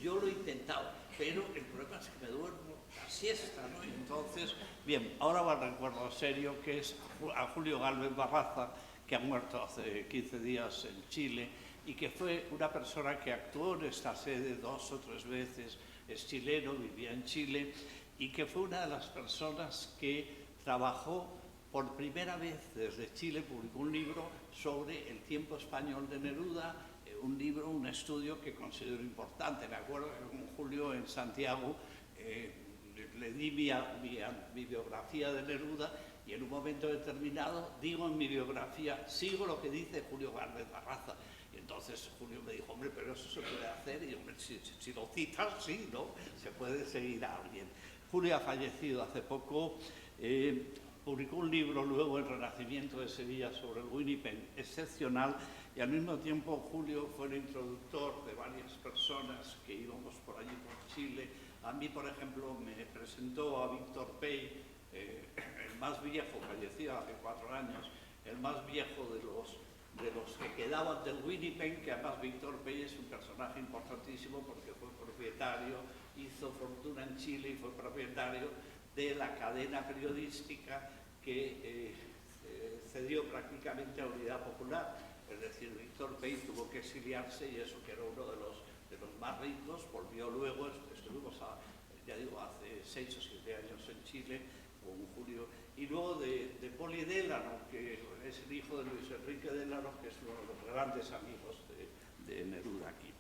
Yo lo he intentado, pero el problema es que me duermo la siesta, ¿no? Y entonces, bien, ahora va el recuerdo serio, que es a Julio Gálvez Barraza, que ha muerto hace 15 días en Chile, y que fue una persona que actuó en esta sede 2 o 3 veces, es chileno, vivía en Chile, y que fue una de las personas que trabajó por primera vez desde Chile, publicó un libro sobre el tiempo español de Neruda, un libro, un estudio que considero importante. Me acuerdo que con Julio en Santiago le di mi biografía de Neruda, y en un momento determinado digo en mi biografía, sigo lo que dice Julio Gálvez Barraza. Y entonces Julio me dijo, hombre, pero eso se puede hacer, y hombre, si lo citas, sí, ¿no? Se puede seguir a alguien. Julio ha fallecido hace poco, publicó un libro luego, El Renacimiento de Sevilla, sobre el Winnipeg excepcional, y al mismo tiempo Julio fue el introductor de varias personas que íbamos por allí, por Chile. A mí, por ejemplo, me presentó a Víctor Pey, el más viejo, falleció hace 4 años, el más viejo de los que quedaban del Winnipeg, que además Víctor Pey es un personaje importantísimo porque fue propietario, hizo fortuna en Chile y fue propietario de la cadena periodística que cedió prácticamente a Unidad Popular. Es decir, Víctor Pey tuvo que exiliarse, y eso que era uno de los más ricos, volvió luego, estuvimos, ya digo, hace 6 o 7 años en Chile con Julio, y luego de Poli Délano, que es el hijo de Luis Enrique Délano, que es uno de los grandes amigos de Neruda aquí.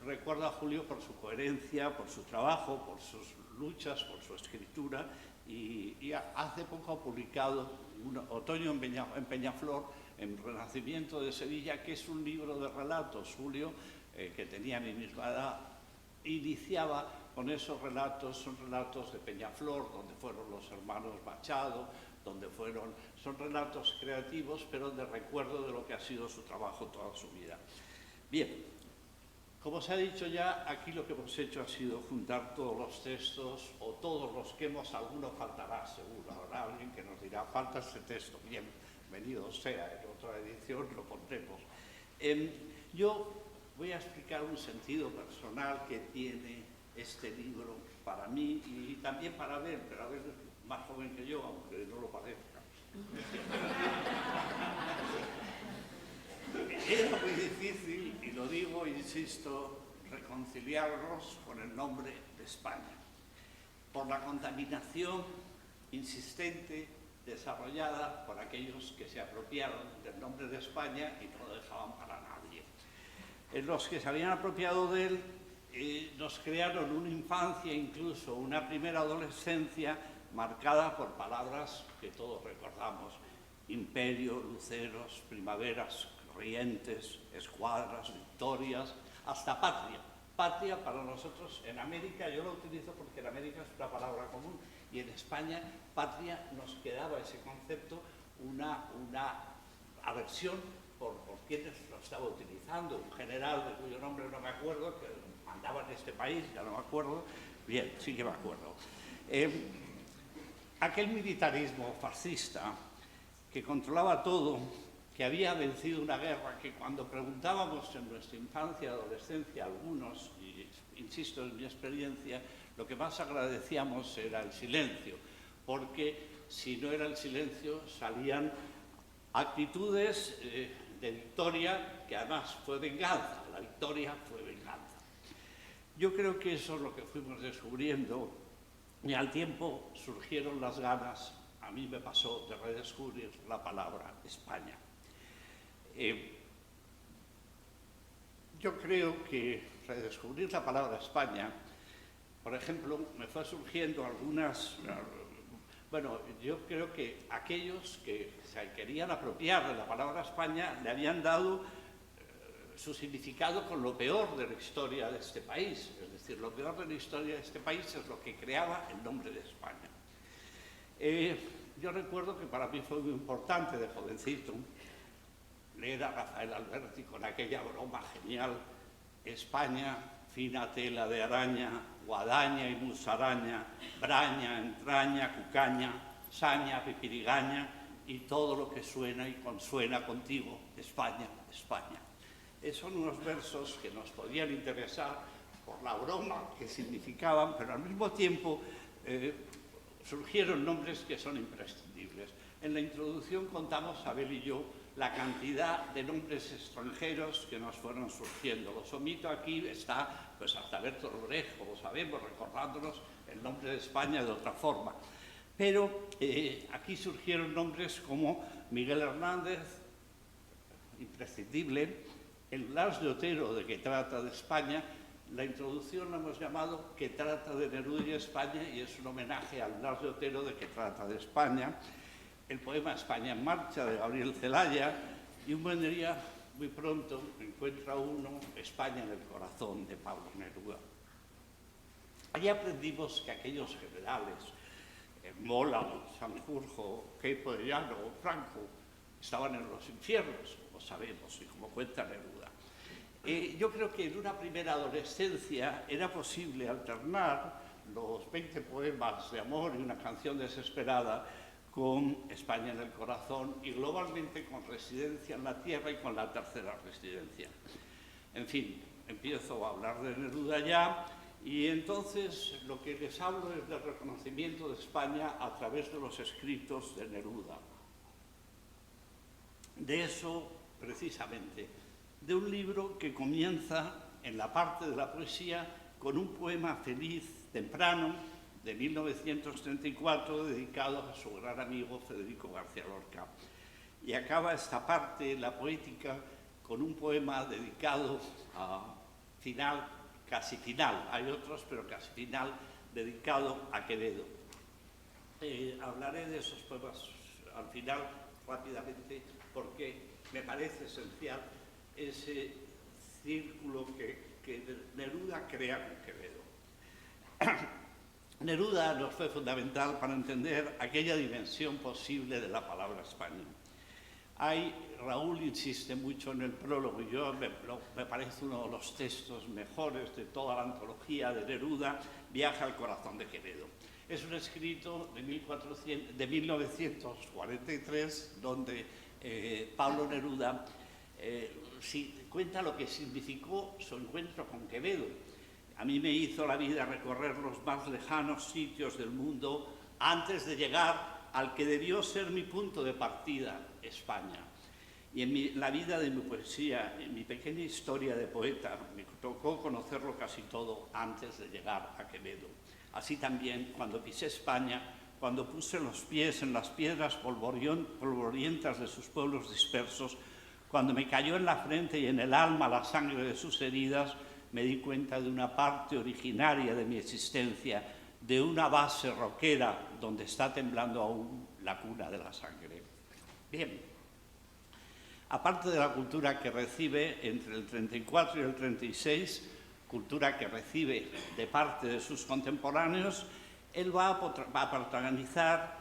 Recuerdo a Julio por su coherencia, por su trabajo, por sus luchas, por su escritura, y hace poco ha publicado Otoño en Peñaflor, en Renacimiento de Sevilla, que es un libro de relatos. Julio, que tenía mi misma edad, iniciaba con esos relatos, son relatos de Peñaflor, donde fueron los hermanos Machado, son relatos creativos, pero de recuerdo de lo que ha sido su trabajo toda su vida. Bien, como se ha dicho ya, aquí lo que hemos hecho ha sido juntar todos los textos, o todos los que alguno faltará seguro, habrá alguien que nos dirá, falta este texto, bienvenido sea, en otra edición lo pondremos. Yo voy a explicar un sentido personal que tiene este libro para mí y también para Abel, pero Abel es más joven que yo, aunque no lo parezca. Era muy difícil, y lo digo, insisto, reconciliarnos con el nombre de España, por la contaminación insistente desarrollada por aquellos que se apropiaron del nombre de España y no lo dejaban para nadie. Los que se habían apropiado de él nos crearon una infancia, incluso una primera adolescencia, marcada por palabras que todos recordamos: imperio, luceros, primaveras, corrientes, escuadras, victorias, hasta patria. Patria para nosotros en América, yo lo utilizo porque en América es una palabra común, y en España patria nos quedaba ese concepto, una aversión por quienes lo estaba utilizando. Un general de cuyo nombre no me acuerdo, que mandaba en este país, ya no me acuerdo, bien, sí que me acuerdo. Aquel militarismo fascista que controlaba todo, que había vencido una guerra, que cuando preguntábamos en nuestra infancia y adolescencia, algunos, y insisto en mi experiencia, lo que más agradecíamos era el silencio, porque si no era el silencio salían actitudes de victoria, que además fue venganza, la victoria fue venganza. Yo creo que eso es lo que fuimos descubriendo y al tiempo surgieron las ganas, a mí me pasó, de redescubrir la palabra España. Yo creo que redescubrir la palabra España, por ejemplo, me fue surgiendo algunas... Bueno, yo creo que aquellos que se querían apropiar de la palabra España le habían dado su significado con lo peor de la historia de este país. Es decir, lo peor de la historia de este país es lo que creaba el nombre de España. Yo recuerdo que para mí fue muy importante de jovencito leer a Rafael Alberti con aquella broma genial: España, fina tela de araña, guadaña y musaraña, braña, entraña, cucaña, saña, pipirigaña y todo lo que suena y consuena contigo, España, España. Son unos versos que nos podían interesar por la broma que significaban, pero al mismo tiempo surgieron nombres que son imprescindibles. En la introducción contamos, Abel y yo, la cantidad de nombres extranjeros que nos fueron surgiendo. Los omito aquí, está pues hasta Bertolt Brecht, como sabemos, recordándonos el nombre de España de otra forma. Pero aquí surgieron nombres como Miguel Hernández, imprescindible, el Blas de Otero, de que trata de España. La introducción la hemos llamado que trata de Neruda y España, y es un homenaje al Blas de Otero, de que trata de España. El poema España en marcha, de Gabriel Celaya, y un buen día, muy pronto, encuentra uno España en el corazón, de Pablo Neruda. Allí aprendimos que aquellos generales, Mola, Sanjurjo, Queipo de Llano, Franco, estaban en los infiernos, como sabemos y como cuenta Neruda. Yo creo que en una primera adolescencia era posible alternar los 20 poemas de amor y una canción desesperada con España en el corazón y globalmente con Residencia en la tierra y con La tercera residencia. En fin, empiezo a hablar de Neruda ya, y entonces lo que les hablo es del reconocimiento de España a través de los escritos de Neruda. De eso, precisamente, de un libro que comienza en la parte de la poesía con un poema feliz, temprano, de 1934, dedicado a su gran amigo Federico García Lorca. Y acaba esta parte, la poética, con un poema dedicado a final, casi final, hay otros, pero casi final, dedicado a Quevedo. Hablaré de esos poemas al final rápidamente, porque me parece esencial ese círculo que Neruda crea con Quevedo. Neruda nos fue fundamental para entender aquella dimensión posible de la palabra España. Raúl insiste mucho en el prólogo, y me parece uno de los textos mejores de toda la antología de Neruda, Viaje al corazón de Quevedo. Es un escrito de 1943, donde Pablo Neruda cuenta lo que significó su encuentro con Quevedo. A mí me hizo la vida recorrer los más lejanos sitios del mundo antes de llegar al que debió ser mi punto de partida, España. Y en la vida de mi poesía, en mi pequeña historia de poeta, me tocó conocerlo casi todo antes de llegar a Quevedo. Así también, cuando pisé España, cuando puse los pies en las piedras polvorientas de sus pueblos dispersos, cuando me cayó en la frente y en el alma la sangre de sus heridas, me di cuenta de una parte originaria de mi existencia, de una base roquera donde está temblando aún la cuna de la sangre. Bien, aparte de la cultura que recibe entre el 34 y el 36, cultura que recibe de parte de sus contemporáneos, él va a protagonizar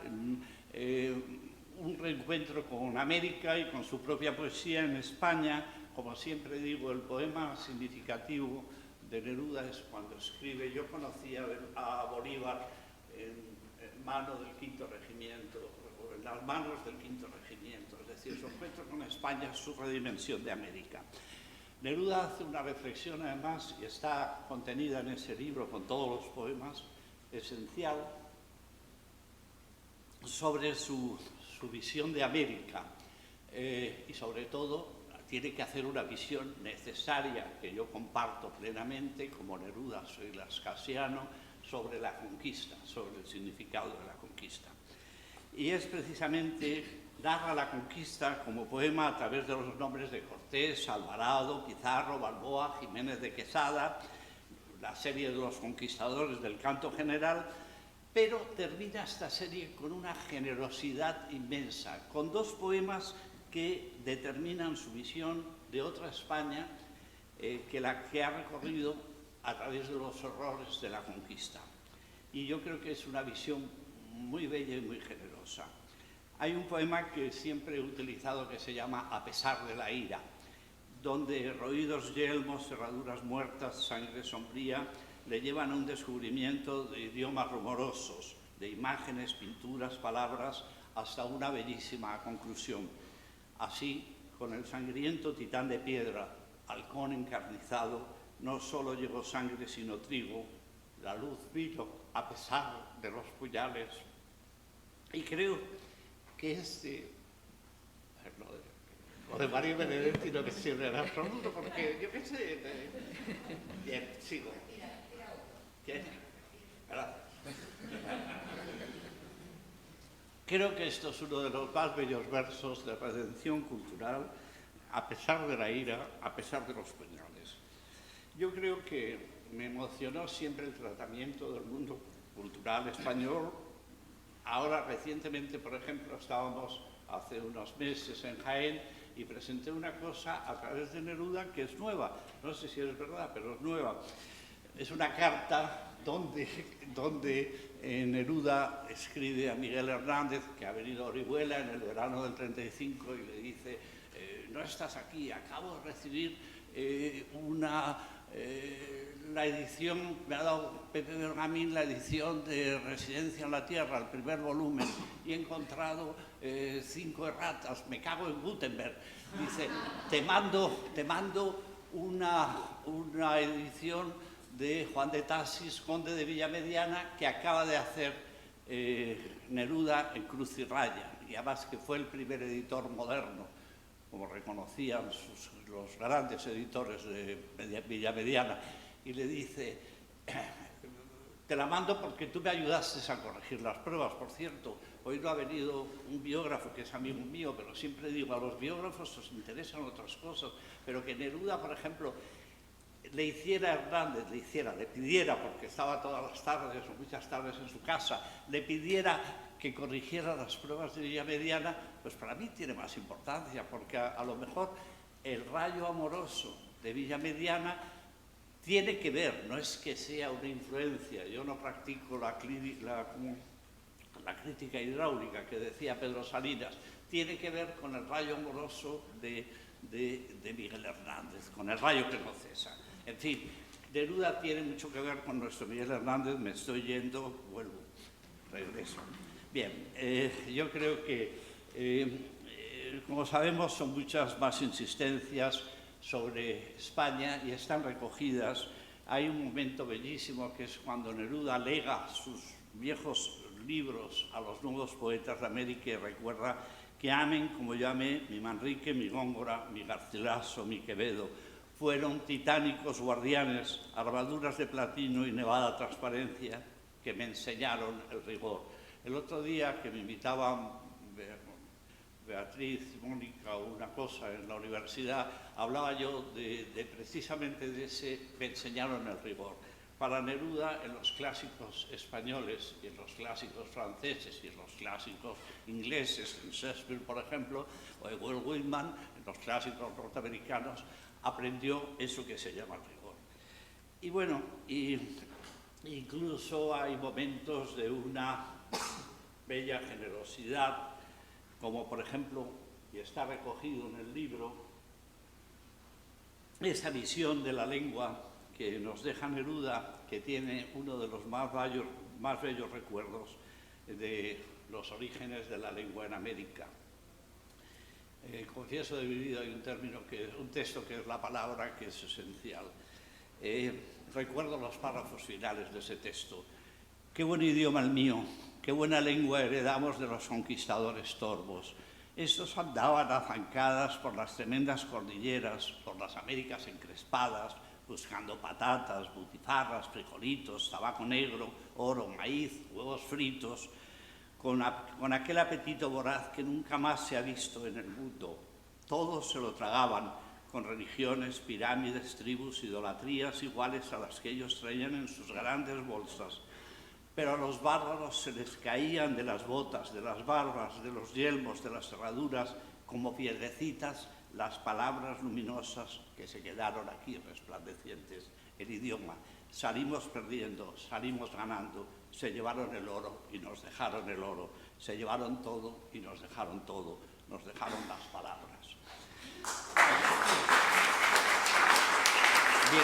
un reencuentro con América y con su propia poesía en España. Como siempre digo, el poema significativo de Neruda es cuando escribe: yo conocí a Bolívar en mano del Quinto Regimiento, o en las manos del Quinto Regimiento, es decir, su encuentro con España es su redimensión de América. Neruda hace una reflexión, además, y está contenida en ese libro con todos los poemas, esencial, sobre su visión de América, y sobre todo tiene que hacer una visión necesaria, que yo comparto plenamente, como Neruda soy lascasiano, sobre la conquista, sobre el significado de la conquista. Y es precisamente narra la conquista como poema a través de los nombres de Cortés, Alvarado, Pizarro, Balboa, Jiménez de Quesada, la serie de los conquistadores del canto general, pero termina esta serie con una generosidad inmensa, con dos poemas que determinan su visión de otra España que la que ha recorrido a través de los horrores de la conquista. Y yo creo que es una visión muy bella y muy generosa. Hay un poema que siempre he utilizado que se llama A pesar de la ira, donde roídos yelmos, cerraduras muertas, sangre sombría, le llevan a un descubrimiento de idiomas rumorosos, de imágenes, pinturas, palabras, hasta una bellísima conclusión. Así, con el sangriento titán de piedra, halcón encarnizado, no solo llegó sangre sino trigo, la luz vino a pesar de los puñales. Y creo que lo de Mario Benedetti no me sirve en absoluto, porque yo qué sé. Bien, sigo. ¿Qué? Gracias. Creo que esto es uno de los más bellos versos de redención cultural, a pesar de la ira, a pesar de los puñales. Yo creo que me emocionó siempre el tratamiento del mundo cultural español. Ahora, recientemente, por ejemplo, estábamos hace unos meses en Jaén y presenté una cosa a través de Neruda que es nueva. No sé si es verdad, pero es nueva. Es una carta donde Neruda escribe a Miguel Hernández, que ha venido a Orihuela en el verano del 35, y le dice: no estás aquí, acabo de recibir la edición, me ha dado Pepe Bergamín la edición de Residencia en la Tierra, el primer volumen, y he encontrado 5 erratas, me cago en Gutenberg. Dice: te mando una edición de Juan de Tasis, conde de Villamediana, que acaba de hacer Neruda en Cruz y Raya, y además que fue el primer editor moderno, como reconocían los grandes editores de Villamediana, y le dice: te la mando porque tú me ayudaste a corregir las pruebas. Por cierto, hoy no ha venido un biógrafo que es amigo mío, pero siempre digo, a los biógrafos os interesan otras cosas, pero que Neruda, por ejemplo, le hiciera a Hernández, le pidiera, porque estaba todas las tardes o muchas tardes en su casa, le pidiera que corrigiera las pruebas de Villamediana, pues para mí tiene más importancia, porque a lo mejor el rayo amoroso de Villamediana tiene que ver, no es que sea una influencia. Yo no practico la crítica hidráulica que decía Pedro Salinas, tiene que ver con el rayo amoroso de Miguel Hernández, con el rayo que no cesa. En fin, Neruda tiene mucho que ver con nuestro Miguel Hernández. Me estoy yendo, vuelvo, regreso. Bien, yo creo que, como sabemos, son muchas más insistencias sobre España y están recogidas. Hay un momento bellísimo que es cuando Neruda lega sus viejos libros a los nuevos poetas de América y recuerda que amen como yo amé mi Manrique, mi Góngora, mi Garcilaso, mi Quevedo. Fueron titánicos guardianes, armaduras de platino y nevada transparencia que me enseñaron el rigor. El otro día que me invitaban Beatriz y Mónica o una cosa en la universidad, hablaba yo precisamente de ese me enseñaron el rigor. Para Neruda, en los clásicos españoles y en los clásicos franceses y en los clásicos ingleses, en Shakespeare, por ejemplo, o en Walt Whitman, en los clásicos norteamericanos, aprendió eso que se llama rigor. Y bueno, incluso hay momentos de una bella generosidad, como por ejemplo, y está recogido en el libro, esa visión de la lengua que nos deja Neruda, que tiene uno de los más bellos recuerdos de los orígenes de la lengua en América. Confieso de mi vida, hay un texto que es la palabra, que es esencial. Recuerdo los párrafos finales de ese texto. Qué buen idioma el mío, qué buena lengua heredamos de los conquistadores torvos. Estos andaban a zancadas por las tremendas cordilleras, por las Américas encrespadas, buscando patatas, butifarras, frijolitos, tabaco negro, oro, maíz, huevos fritos, con aquel apetito voraz que nunca más se ha visto en el mundo. Todos se lo tragaban, con religiones, pirámides, tribus, idolatrías iguales a las que ellos traían en sus grandes bolsas. Pero a los bárbaros se les caían de las botas, de las barbas, de los yelmos, de las cerraduras, como piedrecitas, las palabras luminosas que se quedaron aquí resplandecientes. El idioma. Salimos perdiendo, salimos ganando, se llevaron el oro y nos dejaron el oro, se llevaron todo y nos dejaron todo, nos dejaron las palabras. Bien.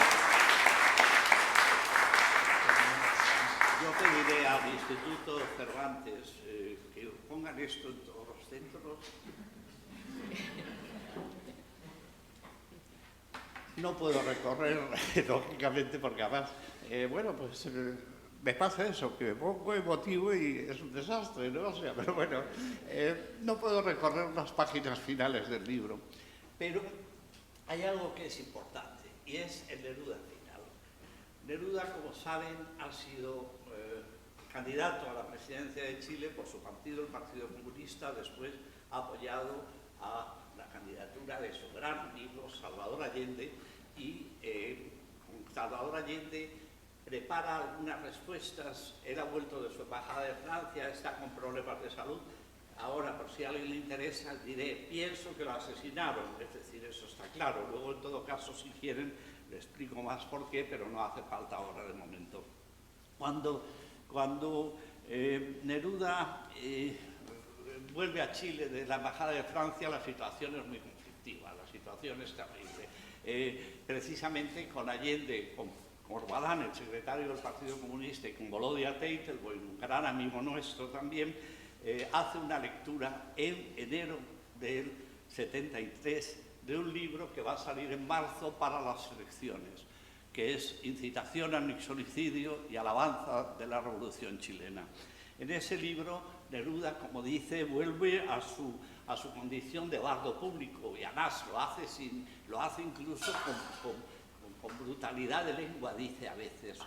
Yo pediré al Instituto Cervantes que pongan esto en todos los centros. No puedo recorrer, lógicamente, porque además, me pasa eso, que me pongo emotivo y es un desastre, ¿no? O sea, pero bueno, no puedo recorrer las páginas finales del libro. Pero hay algo que es importante, y es el Neruda final. Neruda, como saben, ha sido candidato a la presidencia de Chile por su partido, el Partido Comunista. Después ha apoyado a la candidatura de su gran amigo Salvador Allende, y Salvador Allende prepara algunas respuestas. Él ha vuelto de su embajada de Francia, está con problemas de salud. Ahora, por si a alguien le interesa, diré, pienso que lo asesinaron, es decir, eso está claro. Luego, en todo caso, si quieren, le explico más por qué, pero no hace falta ahora de momento. Cuando Neruda vuelve a Chile de la embajada de Francia, la situación es muy conflictiva, la situación es terrible. Precisamente con Allende, con Corbalán, el secretario del Partido Comunista, y con Volodya Tate, el gran amigo nuestro también, hace una lectura en enero del 73 de un libro que va a salir en marzo para las elecciones, que es Incitación al Nixonicidio y Alabanza de la Revolución Chilena. En ese libro, Neruda, como dice, vuelve a su condición de bardo público, y además lo hace incluso con brutalidad de lengua, dice a veces.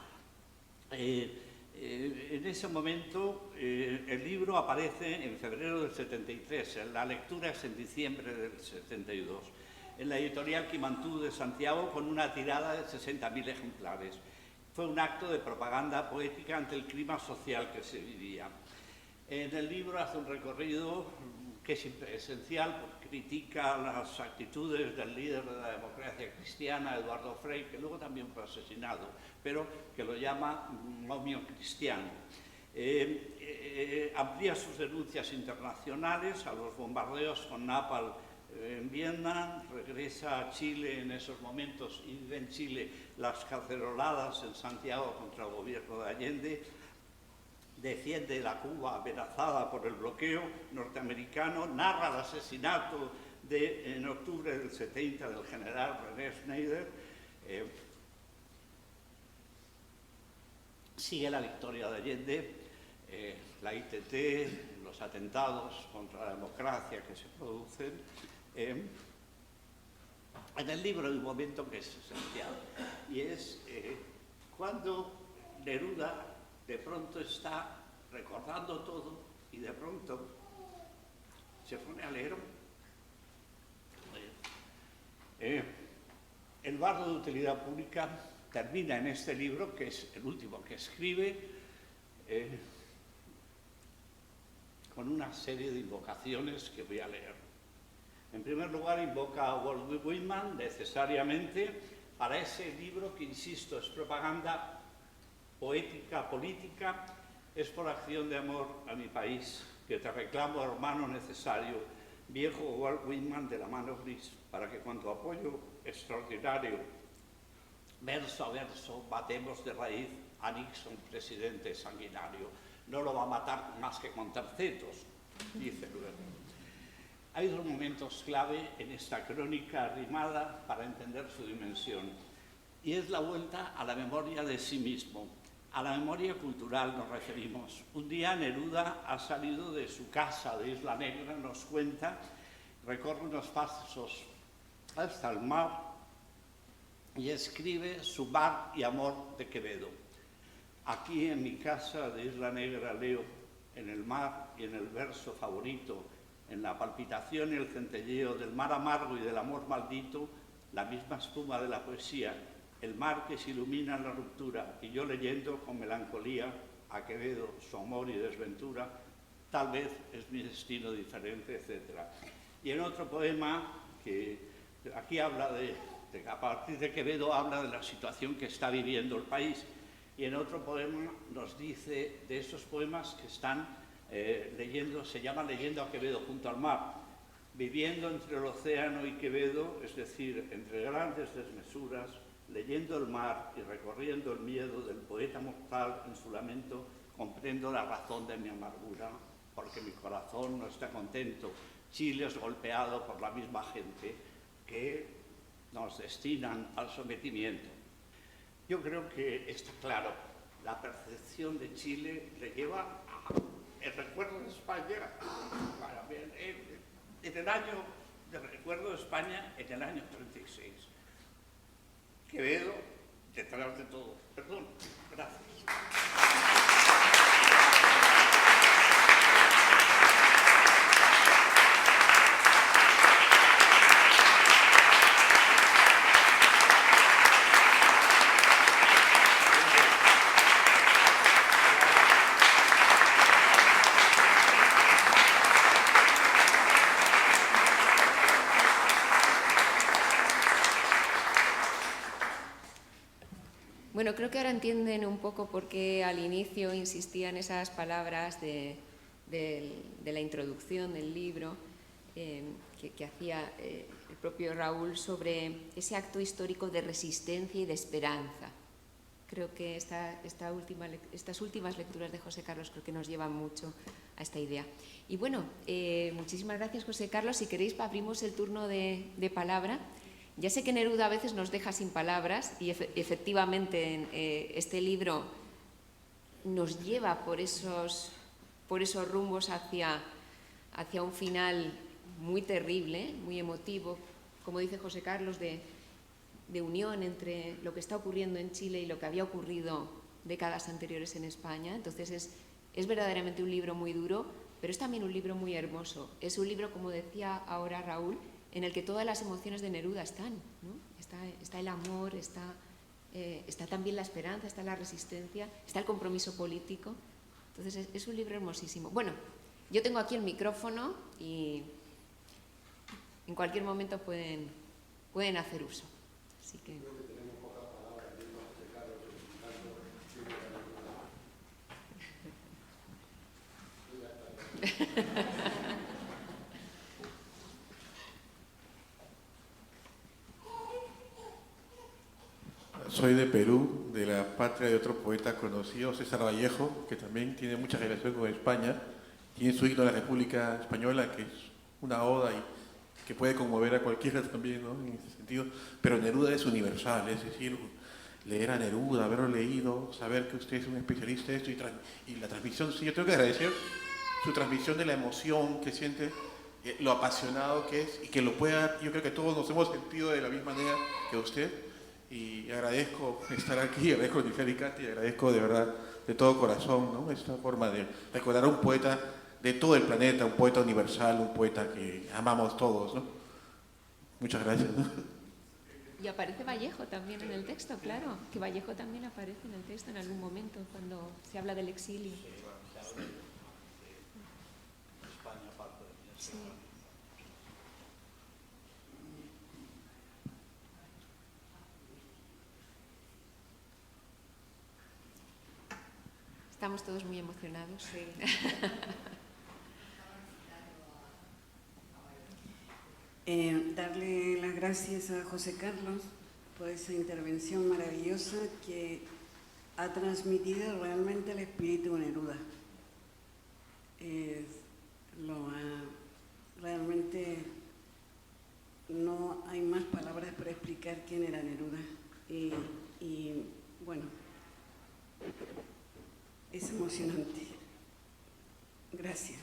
En ese momento, el libro aparece en febrero del 73, la lectura es en diciembre del 72, en la editorial Quimantú de Santiago, con una tirada de 60.000 ejemplares. Fue un acto de propaganda poética ante el clima social que se vivía. En el libro hace un recorrido que es esencial, porque critica las actitudes del líder de la democracia cristiana, Eduardo Frei, que luego también fue asesinado, pero que lo llama momio cristiano. Amplía sus denuncias internacionales a los bombardeos con napalm en Vietnam, regresa a Chile en esos momentos y vive en Chile las caceroladas en Santiago contra el gobierno de Allende. Defiende la Cuba amenazada por el bloqueo norteamericano, narra el asesinato en octubre del 70 del general René Schneider, sigue la victoria de Allende, la ITT, los atentados contra la democracia que se producen. En el libro hay un momento que es esencial, y es cuando Neruda de pronto está recordando todo y de pronto se pone a leer. El bardo de utilidad pública termina en este libro, que es el último que escribe, con una serie de invocaciones que voy a leer. En primer lugar, invoca a Walt Whitman necesariamente para ese libro que, insisto, es propaganda poética, política. Es por acción de amor a mi país que te reclamo, hermano necesario, viejo Walt Whitman de la mano gris, para que con tu apoyo extraordinario, verso a verso, matemos de raíz a Nixon, presidente sanguinario. No lo va a matar más que con tercetos, dice luego. Hay dos momentos clave en esta crónica arrimada para entender su dimensión, y es la vuelta a la memoria de sí mismo. A la memoria cultural nos referimos. Un día Neruda ha salido de su casa de Isla Negra, nos cuenta, recorre unos pasos hasta el mar y escribe su Mar y Amor de Quevedo. Aquí en mi casa de Isla Negra leo en el mar y en el verso favorito, en la palpitación y el centelleo del mar amargo y del amor maldito, la misma espuma de la poesía, el mar que se ilumina en la ruptura, y yo leyendo con melancolía a Quevedo su amor y desventura, tal vez es mi destino diferente, etc. Y en otro poema, que aquí habla a partir de Quevedo habla de la situación que está viviendo el país, y en otro poema nos dice de esos poemas que están leyendo, se llama Leyendo a Quevedo junto al mar, viviendo entre el océano y Quevedo, es decir, entre grandes desmesuras, leyendo el mar y recorriendo el miedo del poeta mortal en su lamento, comprendo la razón de mi amargura, porque mi corazón no está contento. Chile es golpeado por la misma gente que nos destinan al sometimiento. Yo creo que está claro, la percepción de Chile le lleva a el recuerdo de España, en el año del recuerdo de España, en el año 36. Quevedo, detrás de todo. Perdón, gracias. Bueno, creo que ahora entienden un poco por qué al inicio insistía en esas palabras de la introducción del libro que hacía el propio Raúl sobre ese acto histórico de resistencia y de esperanza. Creo que estas últimas lecturas de José Carlos creo que nos llevan mucho a esta idea. Y bueno, muchísimas gracias, José Carlos. Si queréis, abrimos el turno de palabra. Ya sé que Neruda a veces nos deja sin palabras y efectivamente este libro nos lleva por esos rumbos hacia un final muy terrible, muy emotivo, como dice José Carlos, de unión entre lo que está ocurriendo en Chile y lo que había ocurrido décadas anteriores en España. Entonces es verdaderamente un libro muy duro, pero es también un libro muy hermoso. Es un libro, como decía ahora Raúl, en el que todas las emociones de Neruda están, ¿no? Está el amor, está también la esperanza, está la resistencia, está el compromiso político. Entonces es un libro hermosísimo. Bueno, yo tengo aquí el micrófono y en cualquier momento pueden hacer uso. Así que... Soy de Perú, de la patria de otro poeta conocido, César Vallejo, que también tiene mucha relación con España. Tiene su himno de la República Española, que es una oda y que puede conmover a cualquiera también, ¿no? En ese sentido. Pero Neruda es universal, es decir, leer a Neruda, haberlo leído, saber que usted es un especialista de esto y la transmisión, sí, yo tengo que agradecer su transmisión de la emoción que siente, lo apasionado que es y que lo pueda, yo creo que todos nos hemos sentido de la misma manera que usted. Y agradezco estar aquí, agradezco a Nicati y agradezco de verdad, de todo corazón, ¿no? Esta forma de recordar a un poeta de todo el planeta, un poeta universal, un poeta que amamos todos, ¿no? Muchas gracias, ¿no? Y aparece Vallejo también en el texto, claro, que Vallejo también aparece en el texto en algún momento, cuando se habla del exilio. Sí. Estamos todos muy emocionados. Sí. Darle las gracias a José Carlos por esa intervención maravillosa que ha transmitido realmente el espíritu de Neruda. Realmente no hay más palabras para explicar quién era Neruda. Y bueno, Es emocionante. Gracias.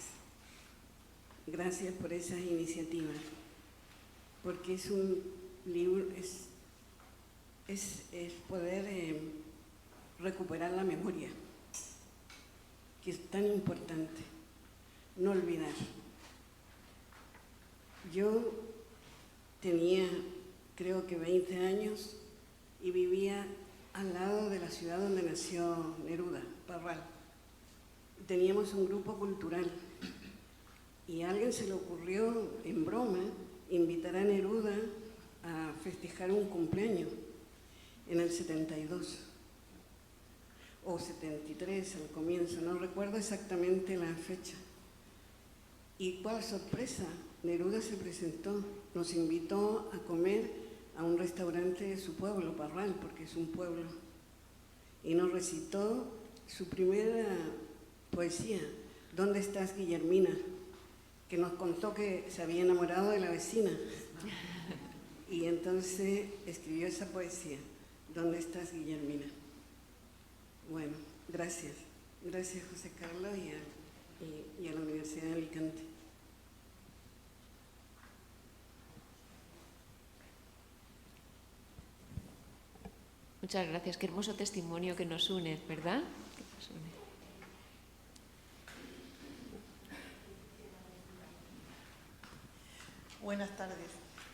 Gracias por esas iniciativas, porque es un libro, es poder recuperar la memoria, que es tan importante, no olvidar. Yo tenía, creo que 20 años, y vivía al lado de la ciudad donde nació Neruda, Parral. Teníamos un grupo cultural y a alguien se le ocurrió, en broma, invitar a Neruda a festejar un cumpleaños en el 72 o 73 al comienzo, no recuerdo exactamente la fecha. Y cuál sorpresa, Neruda se presentó, nos invitó a comer a un restaurante de su pueblo, Parral, porque es un pueblo, y nos recitó su primera poesía, ¿Dónde estás, Guillermina?, que nos contó que se había enamorado de la vecina. Y entonces escribió esa poesía, ¿Dónde estás, Guillermina? Bueno, gracias. Gracias, José Carlos, y a la Universidad de Alicante. Muchas gracias. Qué hermoso testimonio que nos une, ¿verdad? Que nos une. Buenas tardes.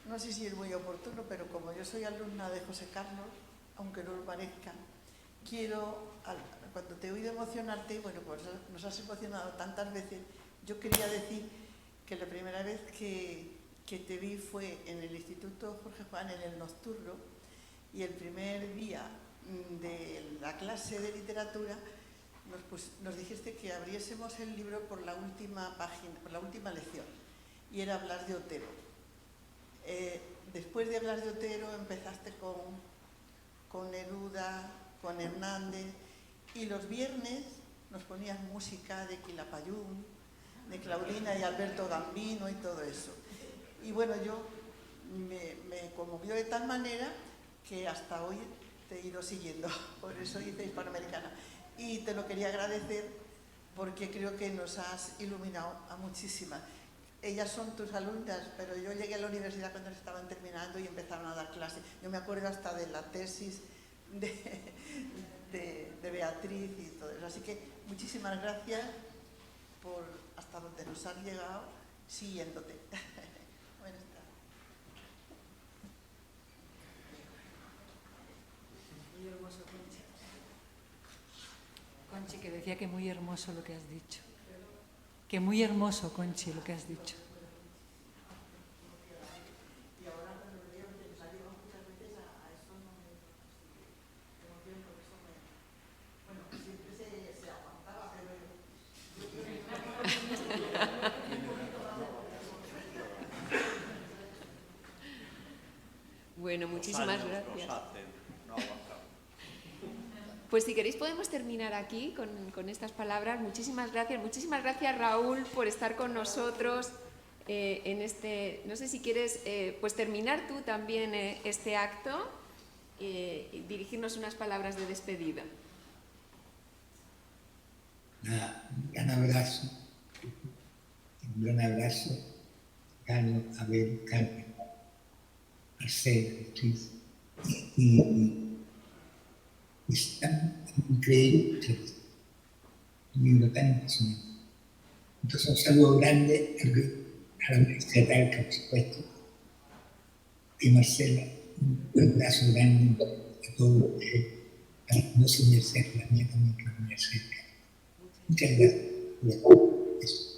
No sé si es muy oportuno, pero como yo soy alumna de José Carlos, aunque no lo parezca, cuando te he oído emocionarte, bueno, pues nos has emocionado tantas veces, yo quería decir que la primera vez que te vi fue en el Instituto Jorge Juan, en el nocturno, y el primer día de la clase de literatura nos dijiste que abriésemos el libro por la última página, por la última lección, y era hablar de Otero. Después de hablar de Otero empezaste con Neruda, con Hernández, y los viernes nos ponías música de Quilapayún, de Claudina y Alberto Gambino y todo eso. Y bueno, yo me conmovió de tal manera que hasta hoy te he ido siguiendo, por eso hice Hispanoamericana. Y te lo quería agradecer porque creo que nos has iluminado a muchísimas. Ellas son tus alumnas, pero yo llegué a la universidad cuando estaban terminando y empezaron a dar clases. Yo me acuerdo hasta de la tesis de Beatriz y todo eso. Así que muchísimas gracias por hasta donde nos has llegado siguiéndote. Buenas tardes. Muy hermoso, Conchi. Conchi, que decía que muy hermoso lo que has dicho. Que muy hermoso, Conchi, lo que has dicho. Y ahora cuando lo veo, que nos ha llegado muchas veces a esto, no me emociono, porque eso bueno, siempre se aguantaba, pero Bueno, muchísimas gracias. Nos hacen no aguantar. Pues si queréis podemos terminar aquí con estas palabras. Muchísimas gracias Raúl por estar con nosotros en este. No sé si quieres pues terminar tú también este acto y dirigirnos unas palabras de despedida. Un gran abrazo, Carlos, Abel, Carmen, Marcela, Beatriz, y es tan increíble, un libro tan impresionante. Entonces, un saludo grande a la Universidad de Talca, por supuesto, y Marcela, un abrazo grande a todos, a las dos universidades, la mía también, que es la Universidad de Talca. Muchas gracias. Eso.